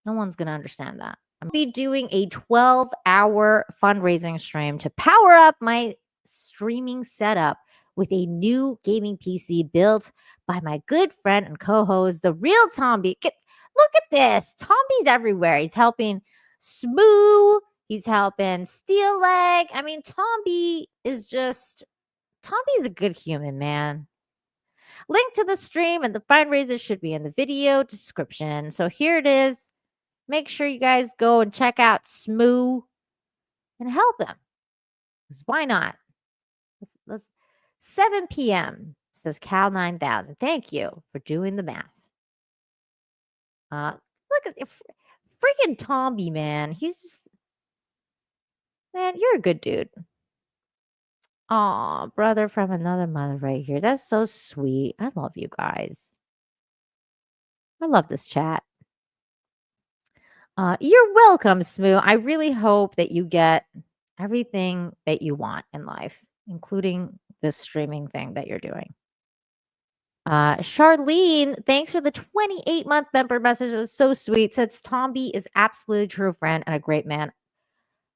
No one's going to understand that. I'm going to be doing a 12-hour fundraising stream to power up my streaming setup with a new gaming PC built by my good friend and co-host, the real Tomby. Look at this. Tomby's everywhere. He's helping Smoo. He's helping Steel Leg. I mean, Tomby is Tomby's a good human, man. Link to the stream and the fundraiser should be in the video description. So here it is. Make sure you guys go and check out Smoo and help him. 'Cause why not? Let's 7 p.m. says Cal 9000. Thank you for doing the math. Look at freaking Tomby, man. He's just, man, you're a good dude. Aw, brother from another mother right here. That's so sweet. I love you guys. I love this chat. You're welcome, Smoo. I really hope that you get everything that you want in life, including this streaming thing that you're doing. Charlene, thanks for the 28-month member message. It was so sweet. Says Tomby is absolutely true friend and a great man.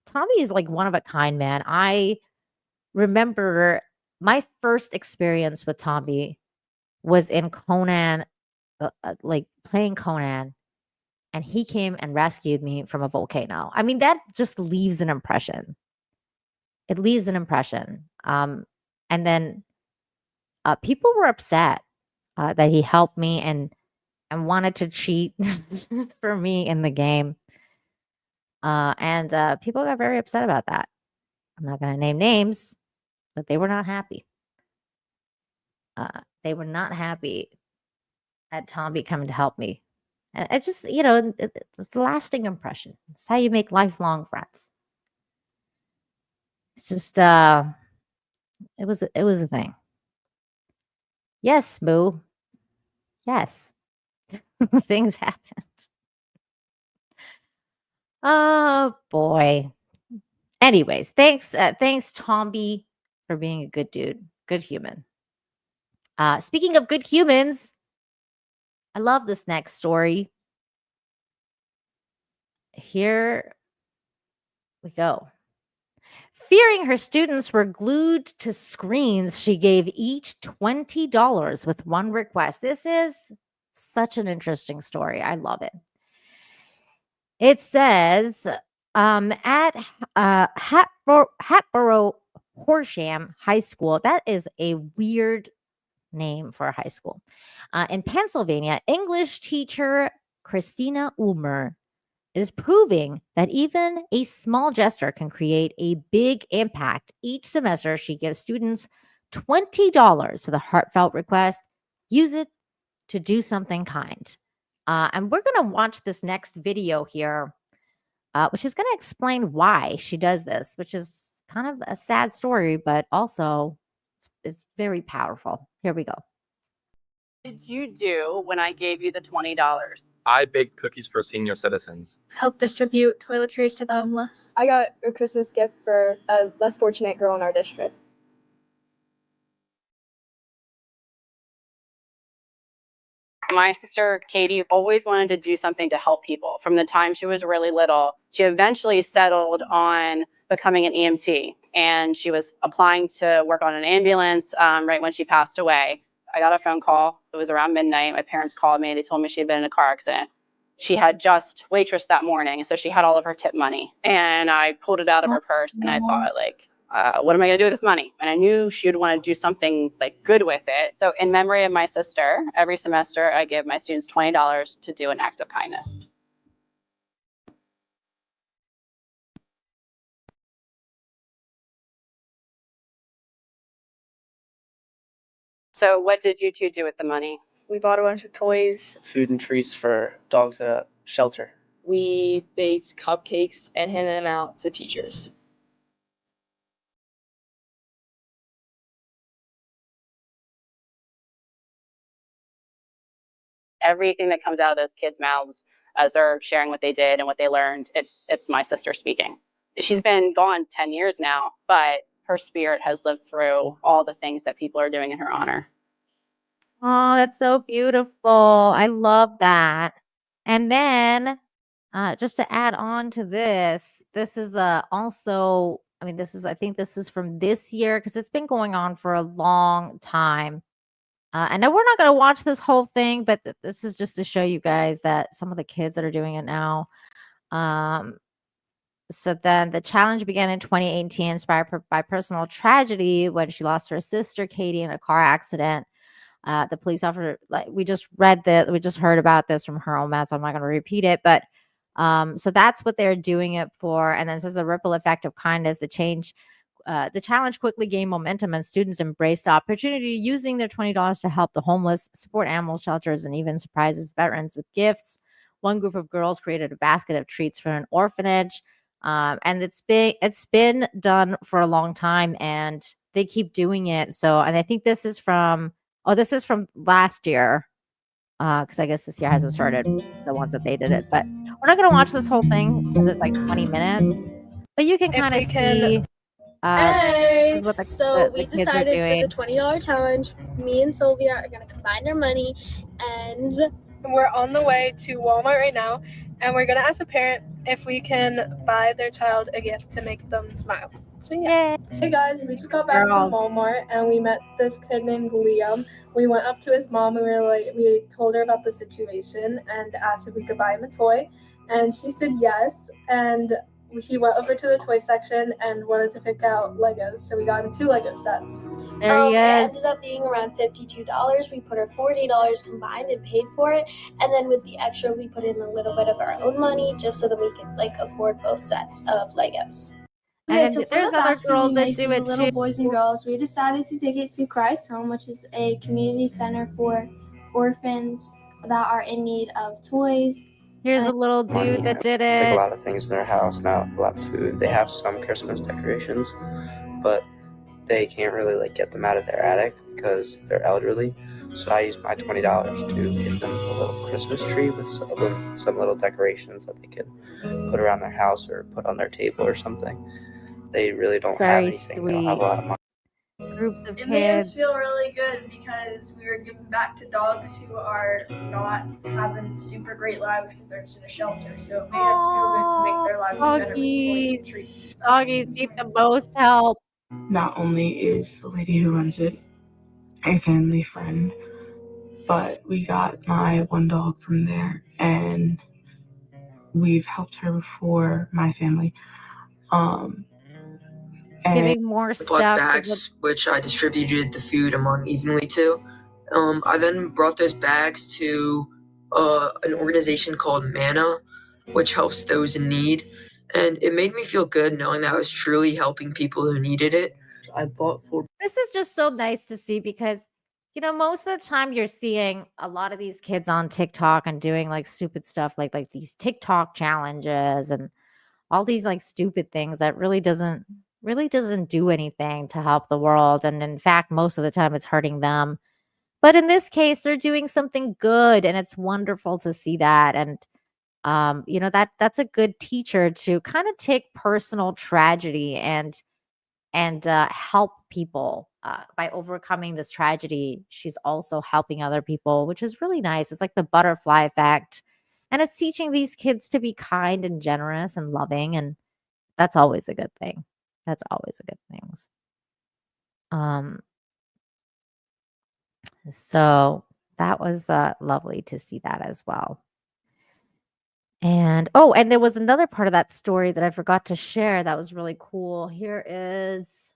Tomby is like one of a kind, man. I remember my first experience with Tomby was in Conan, like playing Conan, and he came and rescued me from a volcano. I mean, that just leaves an impression. It leaves an impression. And then people were upset that he helped me and wanted to cheat for me in the game. And people got very upset about that. I'm not going to name names, but they were not happy. They were not happy at Tomby coming to help me. And it's just, it's a lasting impression. It's how you make lifelong friends. It's just, it was a thing. Yes, Smoo. Yes. Things happened. Oh boy. Anyways, thanks Tomby for being a good dude, good human. Speaking of good humans, I love this next story. Here we go. Fearing her students were glued to screens, she gave each $20 with one request. This is such an interesting story. I love it. It says at Hatboro Horsham High School, that is a weird name for a high school, in Pennsylvania, English teacher Christina Ulmer is proving that even a small gesture can create a big impact. Each semester, she gives students $20 with a heartfelt request. Use it to do something kind. And we're going to watch this next video here, which is going to explain why she does this, which is kind of a sad story, but also it's very powerful. Here we go. What did you do when I gave you the $20? I baked cookies for senior citizens. Help distribute toiletries to the homeless. I got a Christmas gift for a less fortunate girl in our district. My sister Katie always wanted to do something to help people. From the time she was really little, she eventually settled on becoming an EMT, and she was applying to work on an ambulance right when she passed away. I got a phone call. It was around midnight. My parents called me. They told me she had been in a car accident. She had just waitressed that morning, so she had all of her tip money. And I pulled it out of her purse, and I thought, like, what am I going to do with this money? And I knew she would want to do something like good with it. So in memory of my sister, every semester I give my students $20 to do an act of kindness. So what did you two do with the money? We bought a bunch of toys. Food and treats for dogs at a shelter. We baked cupcakes and handed them out to teachers. Everything that comes out of those kids' mouths as they're sharing what they did and what they learned, it's my sister speaking. She's been gone 10 years now, but her spirit has lived through all the things that people are doing in her honor. Oh, that's so beautiful. I love that. And then just to add on to this, this is also, I mean, I think this is from this year because it's been going on for a long time. I know we're not going to watch this whole thing, but this is just to show you guys that some of the kids that are doing it now, So then the challenge began in 2018, inspired by personal tragedy when she lost her sister Katie in a car accident. The police officer, like we just heard about this from her own mouth, so I'm not going to repeat it. But so that's what they're doing it for. And then it says the ripple effect of kindness. The challenge quickly gained momentum, and students embraced the opportunity, using their $20 to help the homeless, support animal shelters, and even surprises veterans with gifts. One group of girls created a basket of treats for an orphanage, and it's been done for a long time, and they keep doing it. So, and I think this is from last year, because I guess this year hasn't started, the ones that they did it. But we're not gonna watch this whole thing because it's like 20 minutes. But you can If kind of we can see this Hey! is what the So we kids are decided for the doing. $20 challenge, me and Sylvia are gonna combine our money, and we're on the way to Walmart right now, and we're gonna ask a parent if we can buy their child a gift to make them smile. So yeah. Hey guys, we just got back from Walmart and we met this kid named Liam. We went up to his mom and we told her about the situation and asked if we could buy him a toy, and she said yes. And he went over to the toy section and wanted to pick out Legos, so we got him 2 Lego sets. There he It is. ended up being around $52. We put our $40 combined and paid for it, and then with the extra, we put in a little bit of our own money just so that we could afford both sets of Legos. And Okay, then so for there's the other basket girls we that made do for the it little too. boys and girls, we decided to take it to Christ Home, which is a community center for orphans that are in need of toys. Here's a little dude that did Like a it. lot of things in their house, not a lot of food. They have some Christmas decorations, but they can't really get them out of their attic because they're elderly. So I used my $20 to get them a little Christmas tree with some little decorations that they could put around their house or put on their table or something. They really don't have Very anything. They don't have a lot of money. Groups of It made us kids. feel really good because we were giving back to dogs who are not having super great lives because they're just in a shelter. So it made us feel good to make their lives better with toys and treats and stuff. Doggies need the most help. Not only is the lady who runs it a family friend, but we got my one dog from there, and we've helped her before, my family. Giving more Black stuff to bags, which I distributed the food among evenly to. I then brought those bags to an organization called Mana, which helps those in need. And it made me feel good knowing that I was truly helping people who needed it. I bought 4. This is just so nice to see because, most of the time you're seeing a lot of these kids on TikTok and doing stupid stuff like these TikTok challenges and all these stupid things that really doesn't do anything to help the world. And in fact, most of the time it's hurting them. But in this case, they're doing something good, and it's wonderful to see that. And that's a good teacher to kind of take personal tragedy and help people by overcoming this tragedy. She's also helping other people, which is really nice. It's like the butterfly effect, and it's teaching these kids to be kind and generous and loving, and that's always a good thing. That's always a good thing. So that was lovely to see that as well. And and there was another part of that story that I forgot to share that was really cool. Here is,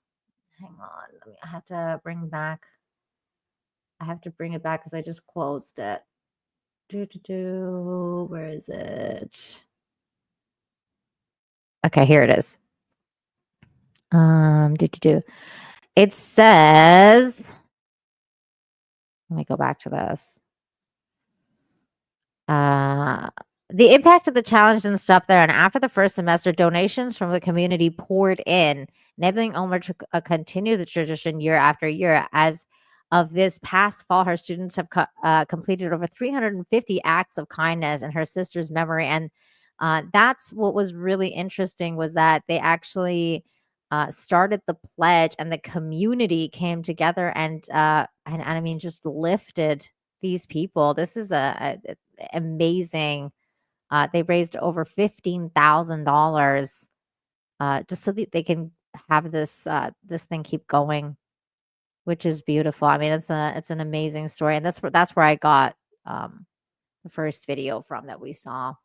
hang on, I have to bring it back because I just closed it. Where is it? Okay, here it is. It says, let me go back to this. The impact of the challenge didn't stop there, and after the first semester, donations from the community poured in, enabling Omer to continue the tradition year after year. As of this past fall, her students have completed over 350 acts of kindness in her sister's memory, and that's what was really interesting, was that they actually started the pledge, and the community came together and I mean, just lifted these people. This is a amazing. They raised over $15,000 just so that they can have this thing keep going, which is beautiful. I mean, it's an amazing story, and that's where I got the first video from that we saw.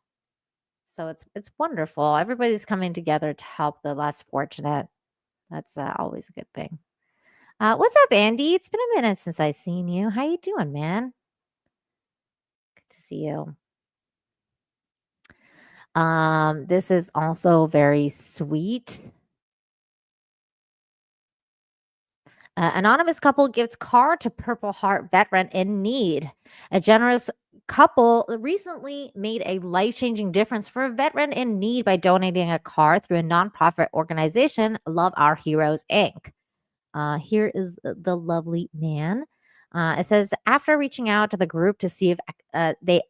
So it's wonderful. Everybody's coming together to help the less fortunate. That's always a good thing. What's up, Andy? It's been a minute since I've seen you. How you doing, man? Good to see you. This is also very sweet. Anonymous couple gives car to Purple Heart veteran in need. A generous couple recently made a life-changing difference for a veteran in need by donating a car through a nonprofit organization, Love Our Heroes, Inc. Here is the lovely man. It says, after reaching out to the group to see if they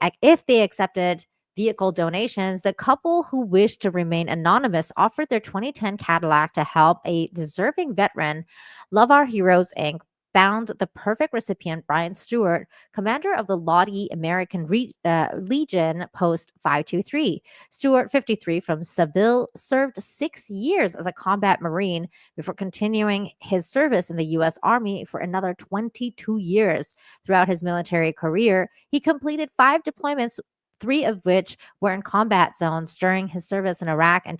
accepted vehicle donations, the couple who wished to remain anonymous offered their 2010 Cadillac to help a deserving veteran. Love Our Heroes, Inc. found the perfect recipient, Brian Stewart, commander of the Lottie American Legion Post 523. Stewart, 53, from Seville, served 6 years as a combat Marine before continuing his service in the U.S. Army for another 22 years. Throughout his military career, he completed 5 deployments, 3 of which were in combat zones. During his service in Iraq in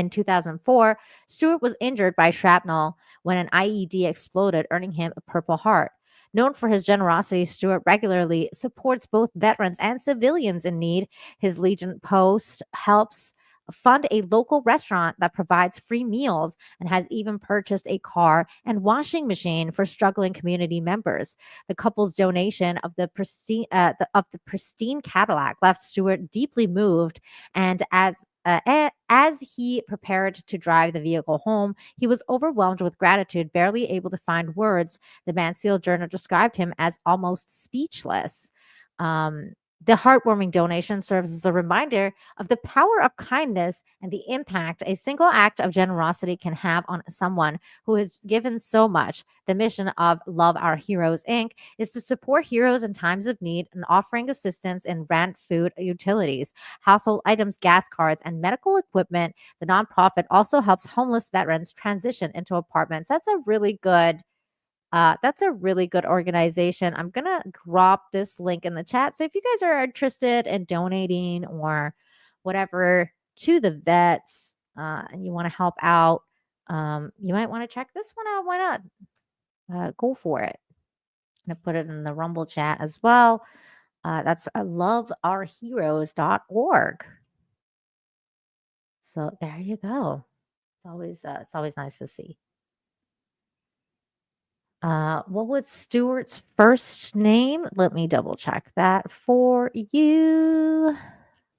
2004, Stewart was injured by shrapnel when an IED exploded, earning him a Purple Heart. Known for his generosity, Stewart regularly supports both veterans and civilians in need. His Legion Post helps fund a local restaurant that provides free meals and has even purchased a car and washing machine for struggling community members. The couple's donation of the pristine Cadillac left Stewart deeply moved, and as he prepared to drive the vehicle home, he was overwhelmed with gratitude, barely able to find words. The Mansfield Journal described him as almost speechless. The heartwarming donation serves as a reminder of the power of kindness and the impact a single act of generosity can have on someone who has given so much. The mission of Love Our Heroes, Inc. is to support heroes in times of need and offering assistance in rent, food, utilities, household items, gas cards, and medical equipment. The nonprofit also helps homeless veterans transition into apartments. That's a really good organization. I'm going to drop this link in the chat. So if you guys are interested in donating or whatever to the vets and you want to help out, you might want to check this one out. Why not? Go for it. I'm going to put it in the Rumble chat as well. That's loveourheroes.org. So there you go. It's always nice to see. What was Stewart's first name? Let me double check that for you.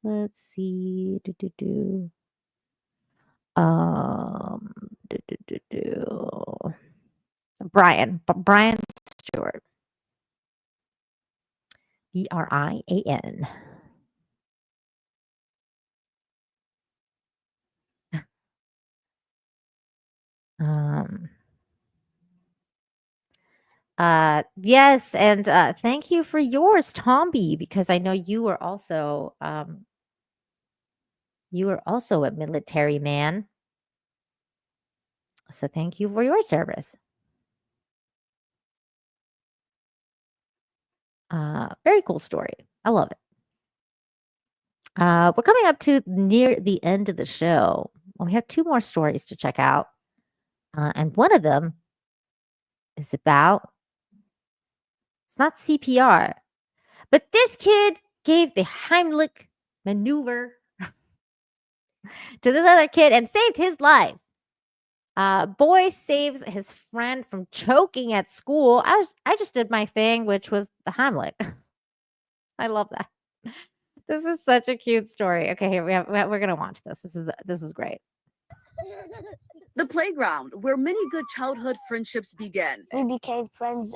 Let's see. Brian Stewart. Brian. Yes, and thank you for yours, Tomby, because I know you were also a military man. So thank you for your service. Very cool story. I love it. We're coming up to near the end of the show. We have 2 more stories to check out. And one of them is about, it's not CPR, but this kid gave the Heimlich maneuver to this other kid and saved his life. Boy saves his friend from choking at school. I just did my thing, which was the Heimlich. I love that. This is such a cute story. Okay, here we're gonna watch this. This is great. The playground, where many good childhood friendships began. We became friends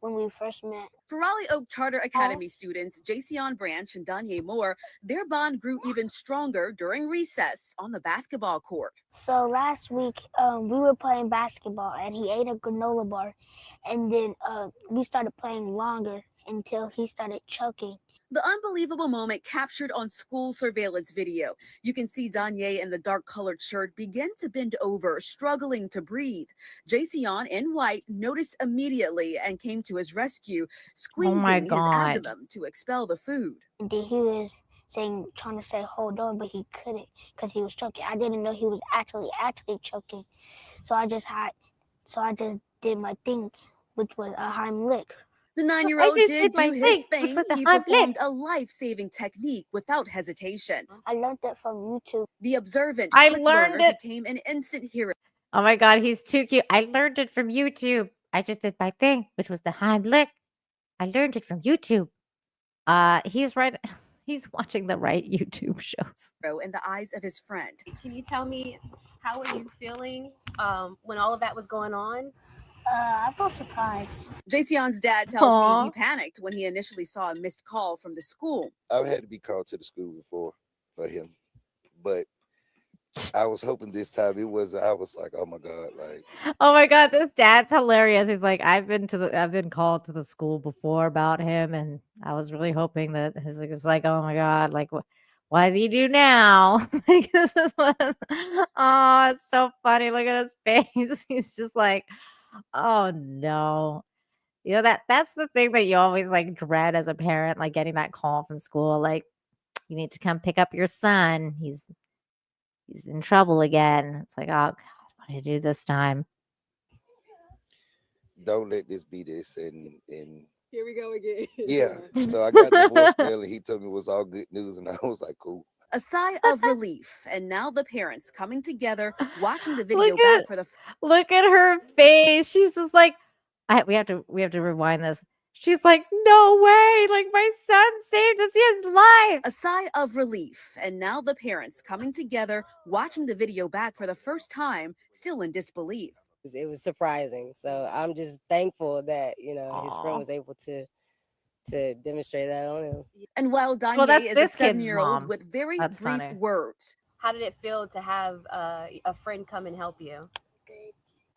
when we first met. For Raleigh Oak Charter Academy students, Jason Branch and Danye Moore, their bond grew even stronger during recess on the basketball court. So last week, we were playing basketball, and he ate a granola bar, and then we started playing longer until he started choking. The unbelievable moment captured on school surveillance video. You can see Danye in the dark-colored shirt begin to bend over, struggling to breathe. Jason in white noticed immediately and came to his rescue, squeezing his abdomen to expel the food. And he was trying to say hold on, but he couldn't because he was choking. I didn't know he was actually choking, so I just did my thing, which was a Heimlich. The I 9-year-old just did did my do his thing, which thing. was the He Heimlich. performed a life-saving technique without hesitation. I learned it from YouTube. The observant, I quick learned learner it. became an instant hero. Oh my God, he's too cute. I learned it from YouTube. I just did my thing, which was the Heimlich. I learned it from YouTube. He's right. He's watching the right YouTube shows. In the eyes of his friend. Can you tell me how were you feeling when all of that was going on? I felt surprised. Jayceon's dad tells me Aw. he panicked when he initially saw a missed call from the school. I've had to be called to the school before for him, but I was hoping this time it wasn't. I was like, oh my God, like Oh my God, this dad's hilarious. He's like, I've been called to the school before about him, and I was really hoping that it's like, oh my God, like what do you do now? Like this is what. Oh, it's so funny. Look at his face. He's just like, oh no. You know that's the thing that you always like dread as a parent, like getting that call from school, like you need to come pick up your son. He's in trouble again. It's like, oh God, what did I do this time? don't let this be this and Here we go again. yeah. So I got the voicemail and he told me it was all good news and I was like, cool. A sigh of relief, and now the parents coming together, watching the video Look back at for the look at her face. She's just like, we have to rewind this. She's like, no way! Like my son saved us his life. A sigh of relief, and now the parents coming together, watching the video back for the first time, still in disbelief. It was surprising. So I'm just thankful that, his Aw. friend was able to demonstrate that on him. And while Danye Well, that's is a this kid's 7-year-old mom. with very That's brief funny. words, How did it feel to have a friend come and help you?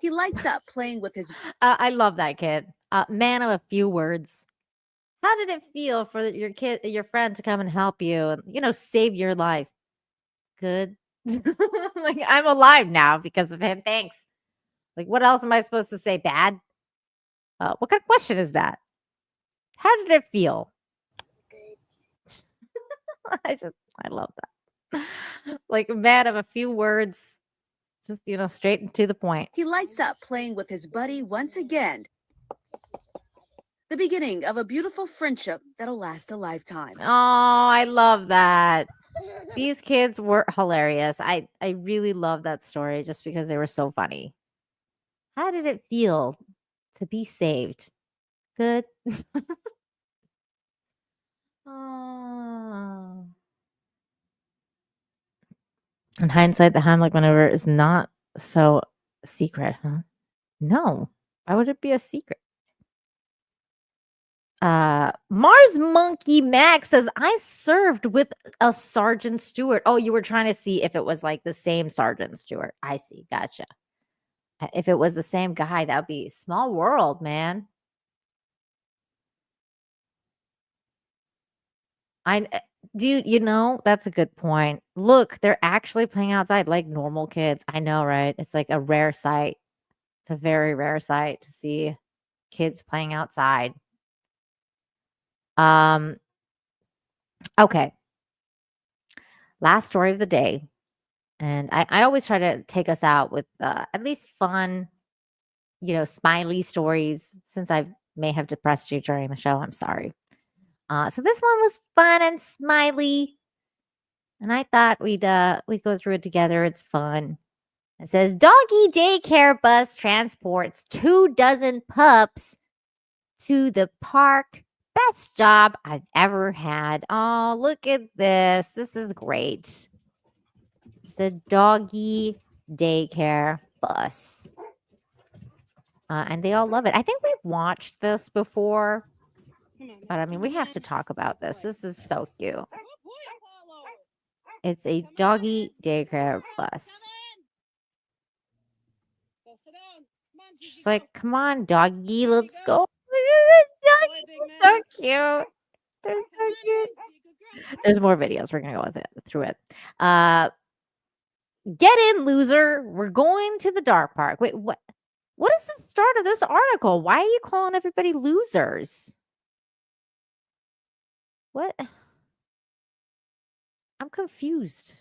he lights up playing with his I love that kid. Man of a few words. How did it feel for your friend to come and help you and save your life? Good. Like I'm alive now because of him. Thanks. Like what else am I supposed to say? Bad? What kind of question is that? How did it feel? I love that. Like a man of a few words, just straight and to the point. He lights up playing with his buddy once again. The beginning of a beautiful friendship that'll last a lifetime. Oh, I love that. These kids were hilarious. I really love that story just because they were so funny. How did it feel to be saved? Good. Oh. In hindsight, the Heimlich maneuver is not so secret, huh? No. Why would it be a secret? Mars Monkey Max says, I served with a Sergeant Stewart. Oh, you were trying to see if it was like the same Sergeant Stewart. I see. Gotcha. If it was the same guy, that would be small world, man. Dude, that's a good point. Look, they're actually playing outside like normal kids. I know, right? It's like a rare sight. It's a very rare sight to see kids playing outside. Okay. Last story of the day. And I always try to take us out with at least fun, smiley stories. Since I may have depressed you during the show, I'm sorry. So this one was fun and smiley. And I thought we'd go through it together. It's fun. It says, Doggy daycare bus transports 24 pups to the park. Best job I've ever had. Oh, look at this. This is great. It's a doggy daycare bus. And they all love it. I think we've watched this before. But I mean, we have to talk about this. This is so cute. It's a doggy daycare bus. She's like, come on, doggy, let's go. Doggy, so cute. They're so cute. There's more videos. We're going to go through it. Get in, loser. We're going to the dark park. Wait, what? What is the start of this article? Why are you calling everybody losers? What? I'm confused.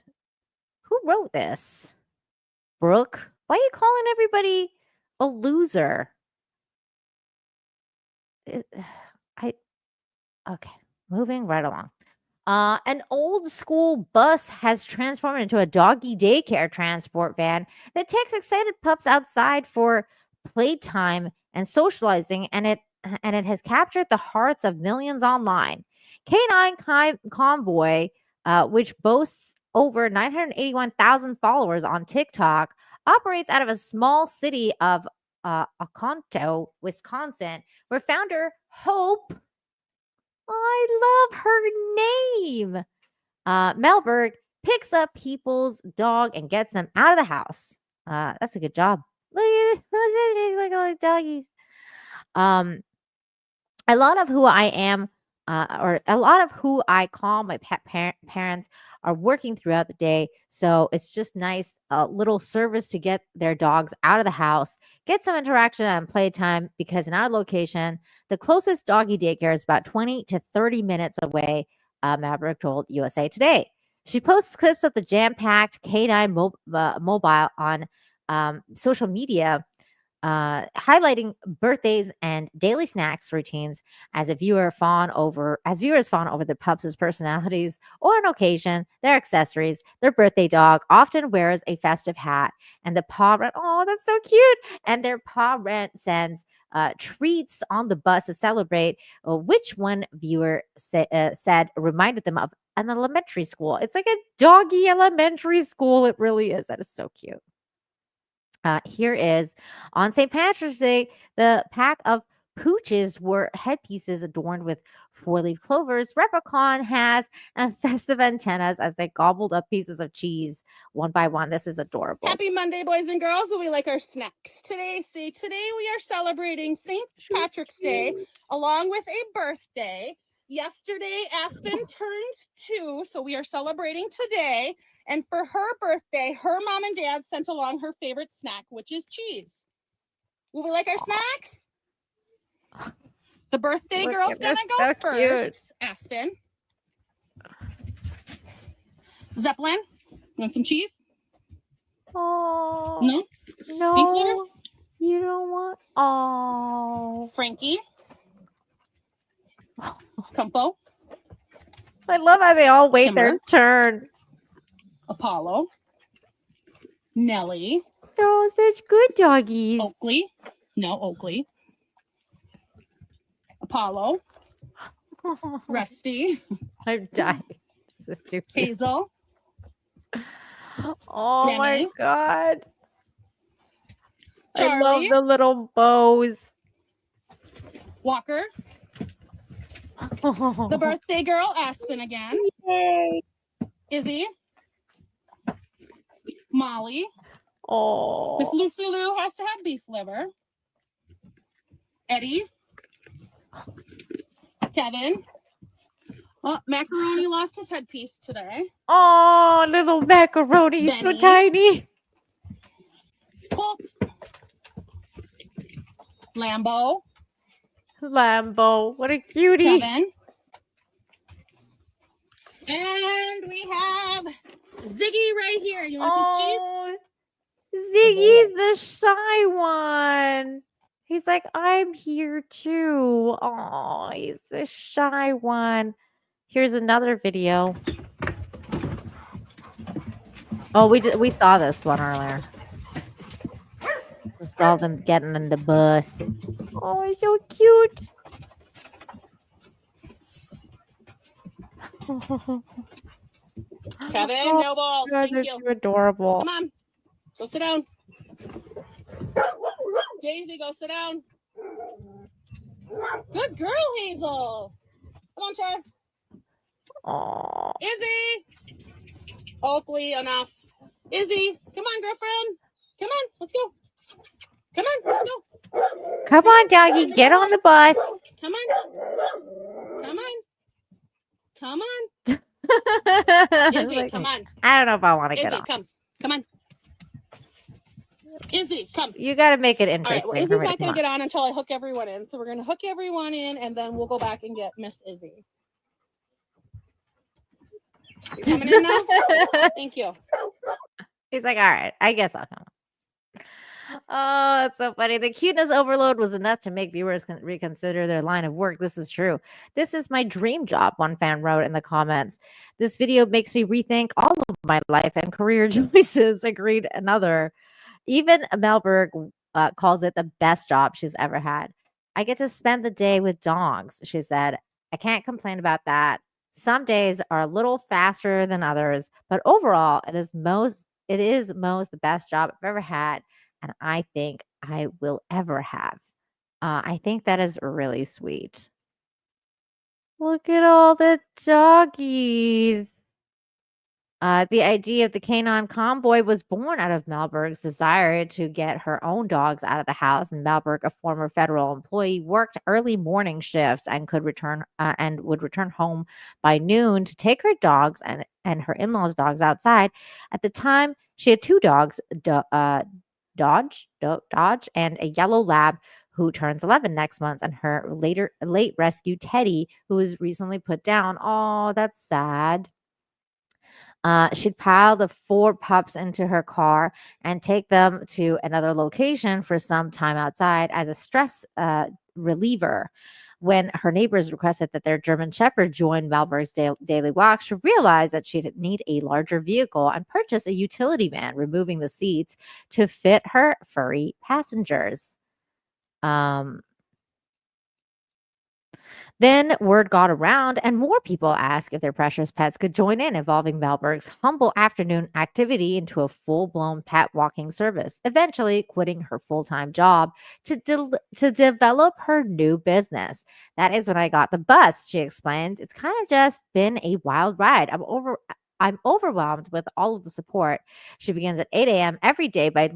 Who wrote this? Brooke? Why are you calling everybody a loser? Okay, moving right along. An old school bus has transformed into a doggy daycare transport van that takes excited pups outside for playtime and socializing, and it has captured the hearts of millions online. Canine Convoy, which boasts over 981,000 followers on TikTok, operates out of a small city of Oconto, Wisconsin, where founder Hope, I love her name, Melberg, picks up people's dog and gets them out of the house. That's a good job. Look at this. Look at doggies. A lot of who I am, or a lot of who I call my pet parents are working throughout the day. So it's just nice, a little service to get their dogs out of the house, get some interaction and playtime, because in our location, the closest doggy daycare is about 20 to 30 minutes away, Maverick told USA Today. She posts clips of the jam-packed canine mobile on social media, highlighting birthdays and daily snacks routines as viewers fawn over the pups' personalities, or on occasion their accessories. Their birthday dog often wears a festive hat, and the paw rent, oh, that's so cute, and their paw rent sends treats on the bus to celebrate, which one viewer said reminded them of an elementary school. It's like a doggy elementary school. It really is. That is so cute. Here is on St. Patrick's Day, the pack of pooches were headpieces adorned with four-leaf clovers. Replicon has festive antennas as they gobbled up pieces of cheese one by one. This is adorable. Happy Monday, boys and girls. We like our snacks. Today we are celebrating St. Patrick's Day along with a birthday. Yesterday, Aspen turned 2, so we are celebrating today. And for her birthday, her mom and dad sent along her favorite snack, which is cheese. Will we like our snacks? The birthday girl's gonna go first. Aspen. Zeppelin, you want some cheese? Oh. No? No. You don't want. Oh. Frankie. Kumpo. I love how they all wait Timber. their turn. Apollo. Nellie. They're all such good doggies. Oakley. No, Oakley. Apollo. Rusty. I'm dying. This is too cute. Hazel. Oh Remy. my god. I Charlie. love the little bows. Walker. The birthday girl, Aspen again. Yay. Izzy. Molly. Oh. Miss Lucy-Lou has to have beef liver. Eddie. Kevin. Oh, Macaroni lost his headpiece today. Oh, little macaroni. He's so Benny. tiny. Colt. Lambo. Lambo. What a cutie. Kevin. And we have Ziggy right here. You want a piece of cheese? Ziggy's the shy one. He's like, I'm here too. Oh, he's the shy one. Here's another video. Oh, we saw this one earlier. Just all them getting in the bus. Oh, he's so cute. Kevin, no balls. God, Thank they're you. too adorable. Come on. Go sit down. Daisy, go sit down. Good girl, Hazel. Come on, Char. Aww. Izzy. Oakley, enough. Izzy, come on, girlfriend. Come on, let's go. Come on, let's go. Come on, doggy, get on the bus. Come on. Come on. Come on. Izzy, Like, come on. I don't know if I want to get Izzy, on. come. Come on. Izzy, come. You got to make it All right, interesting. well, for Izzy's me to not come going to on. get on until I hook everyone in. So we're going to hook everyone in, and then we'll go back and get Miss Izzy. You coming in now? Thank you. He's like, all right, I guess I'll come. Oh, that's so funny. The cuteness overload was enough to make viewers reconsider their line of work. This is true. This is my dream job, one fan wrote in the comments. This video makes me rethink all of my life and career choices, agreed another. Even Melberg calls it the best job she's ever had. I get to spend the day with dogs, she said. I can't complain about that. Some days are a little faster than others, but overall, it is most the best job I've ever had, and I think I will ever have. I think that is really sweet. Look at all the doggies. The idea of the canine convoy was born out of Malberg's desire to get her own dogs out of the house. And Malberg, a former federal employee, worked early morning shifts and would return home by noon to take her dogs and her in-laws' dogs outside. At the time, she had two dogs, Dodge, and a yellow lab who turns 11 next month, and her late rescue Teddy, who was recently put down. Oh, that's sad. She'd pile the 4 pups into her car and take them to another location for some time outside as a stress reliever. When her neighbors requested that their German Shepherd join Malberg's daily walk, she realized that she'd need a larger vehicle and purchase a utility van, removing the seats to fit her furry passengers. Then word got around, and more people asked if their precious pets could join in, evolving Malberg's humble afternoon activity into a full-blown pet walking service, eventually quitting her full-time job to develop her new business. That is when I got the bus, she explains. It's kind of just been a wild ride. I'm overwhelmed with all of the support. She begins at 8 a.m. every day by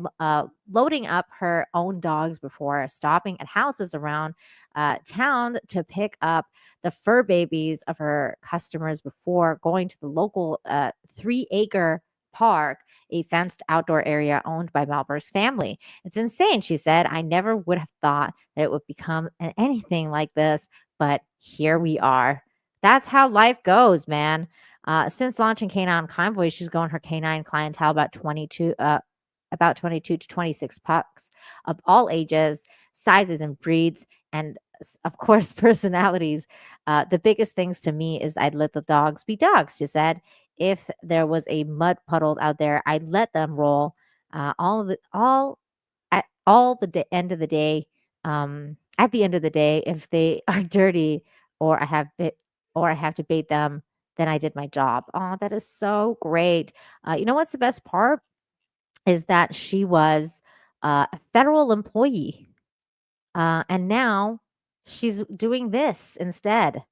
loading up her own dogs before stopping at houses around town to pick up the fur babies of her customers before going to the local 3-acre park, a fenced outdoor area owned by Malberg's family. It's insane, she said. I never would have thought that it would become anything like this, but here we are. That's how life goes, man. Since launching Canine Convoy, she's grown her canine clientele about 22 to 26 pups of all ages, sizes, and breeds, and of course, personalities. The biggest things to me is I'd let the dogs be dogs, she said. If there was a mud puddle out there, I'd let them roll. At the end of the day, if they are dirty or I have to bait them, then I did my job. Oh, that is so great. You know what's the best part? Is that she was a federal employee. And now she's doing this instead.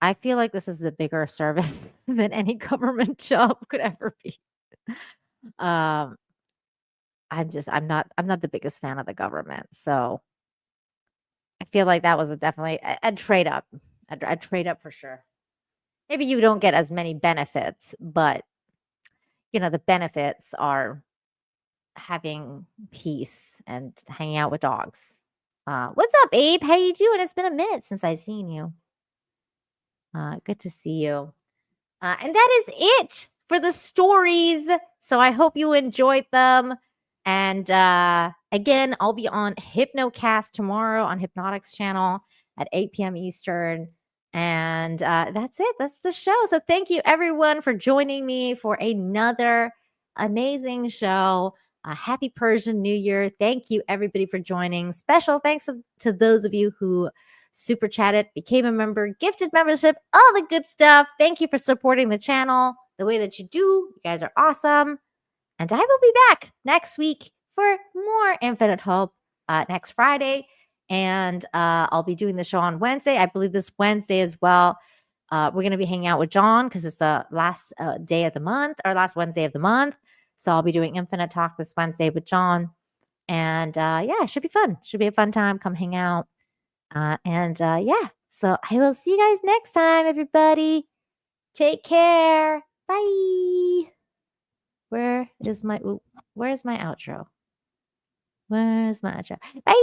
I feel like this is a bigger service than any government job could ever be. I'm not the biggest fan of the government. So I feel like that was definitely a trade up. A trade up for sure. Maybe you don't get as many benefits, but the benefits are having peace and hanging out with dogs. What's up, Abe? How you doing? It's been a minute since I've seen you. Good to see you. And that is it for the stories. So I hope you enjoyed them. And again, I'll be on Hypnocast tomorrow on Hypnotics channel at 8 p.m. Eastern. And that's it. That's the show. So thank you, everyone, for joining me for another amazing show. Happy Persian New Year. Thank you, everybody, for joining. Special thanks to those of you who super chatted, became a member, gifted membership, all the good stuff. Thank you for supporting the channel the way that you do. You guys are awesome. And I will be back next week for more Infinite Hope next Friday. And I'll be doing the show on Wednesday. I believe this Wednesday as well. We're going to be hanging out with John because it's the last day of the month, or last Wednesday of the month. So I'll be doing Infinite Talk this Wednesday with John. And yeah, it should be fun. Should be a fun time. Come hang out. Yeah, so I will see you guys next time, everybody. Take care. Bye. Where's my outro? Where's my outro? Bye.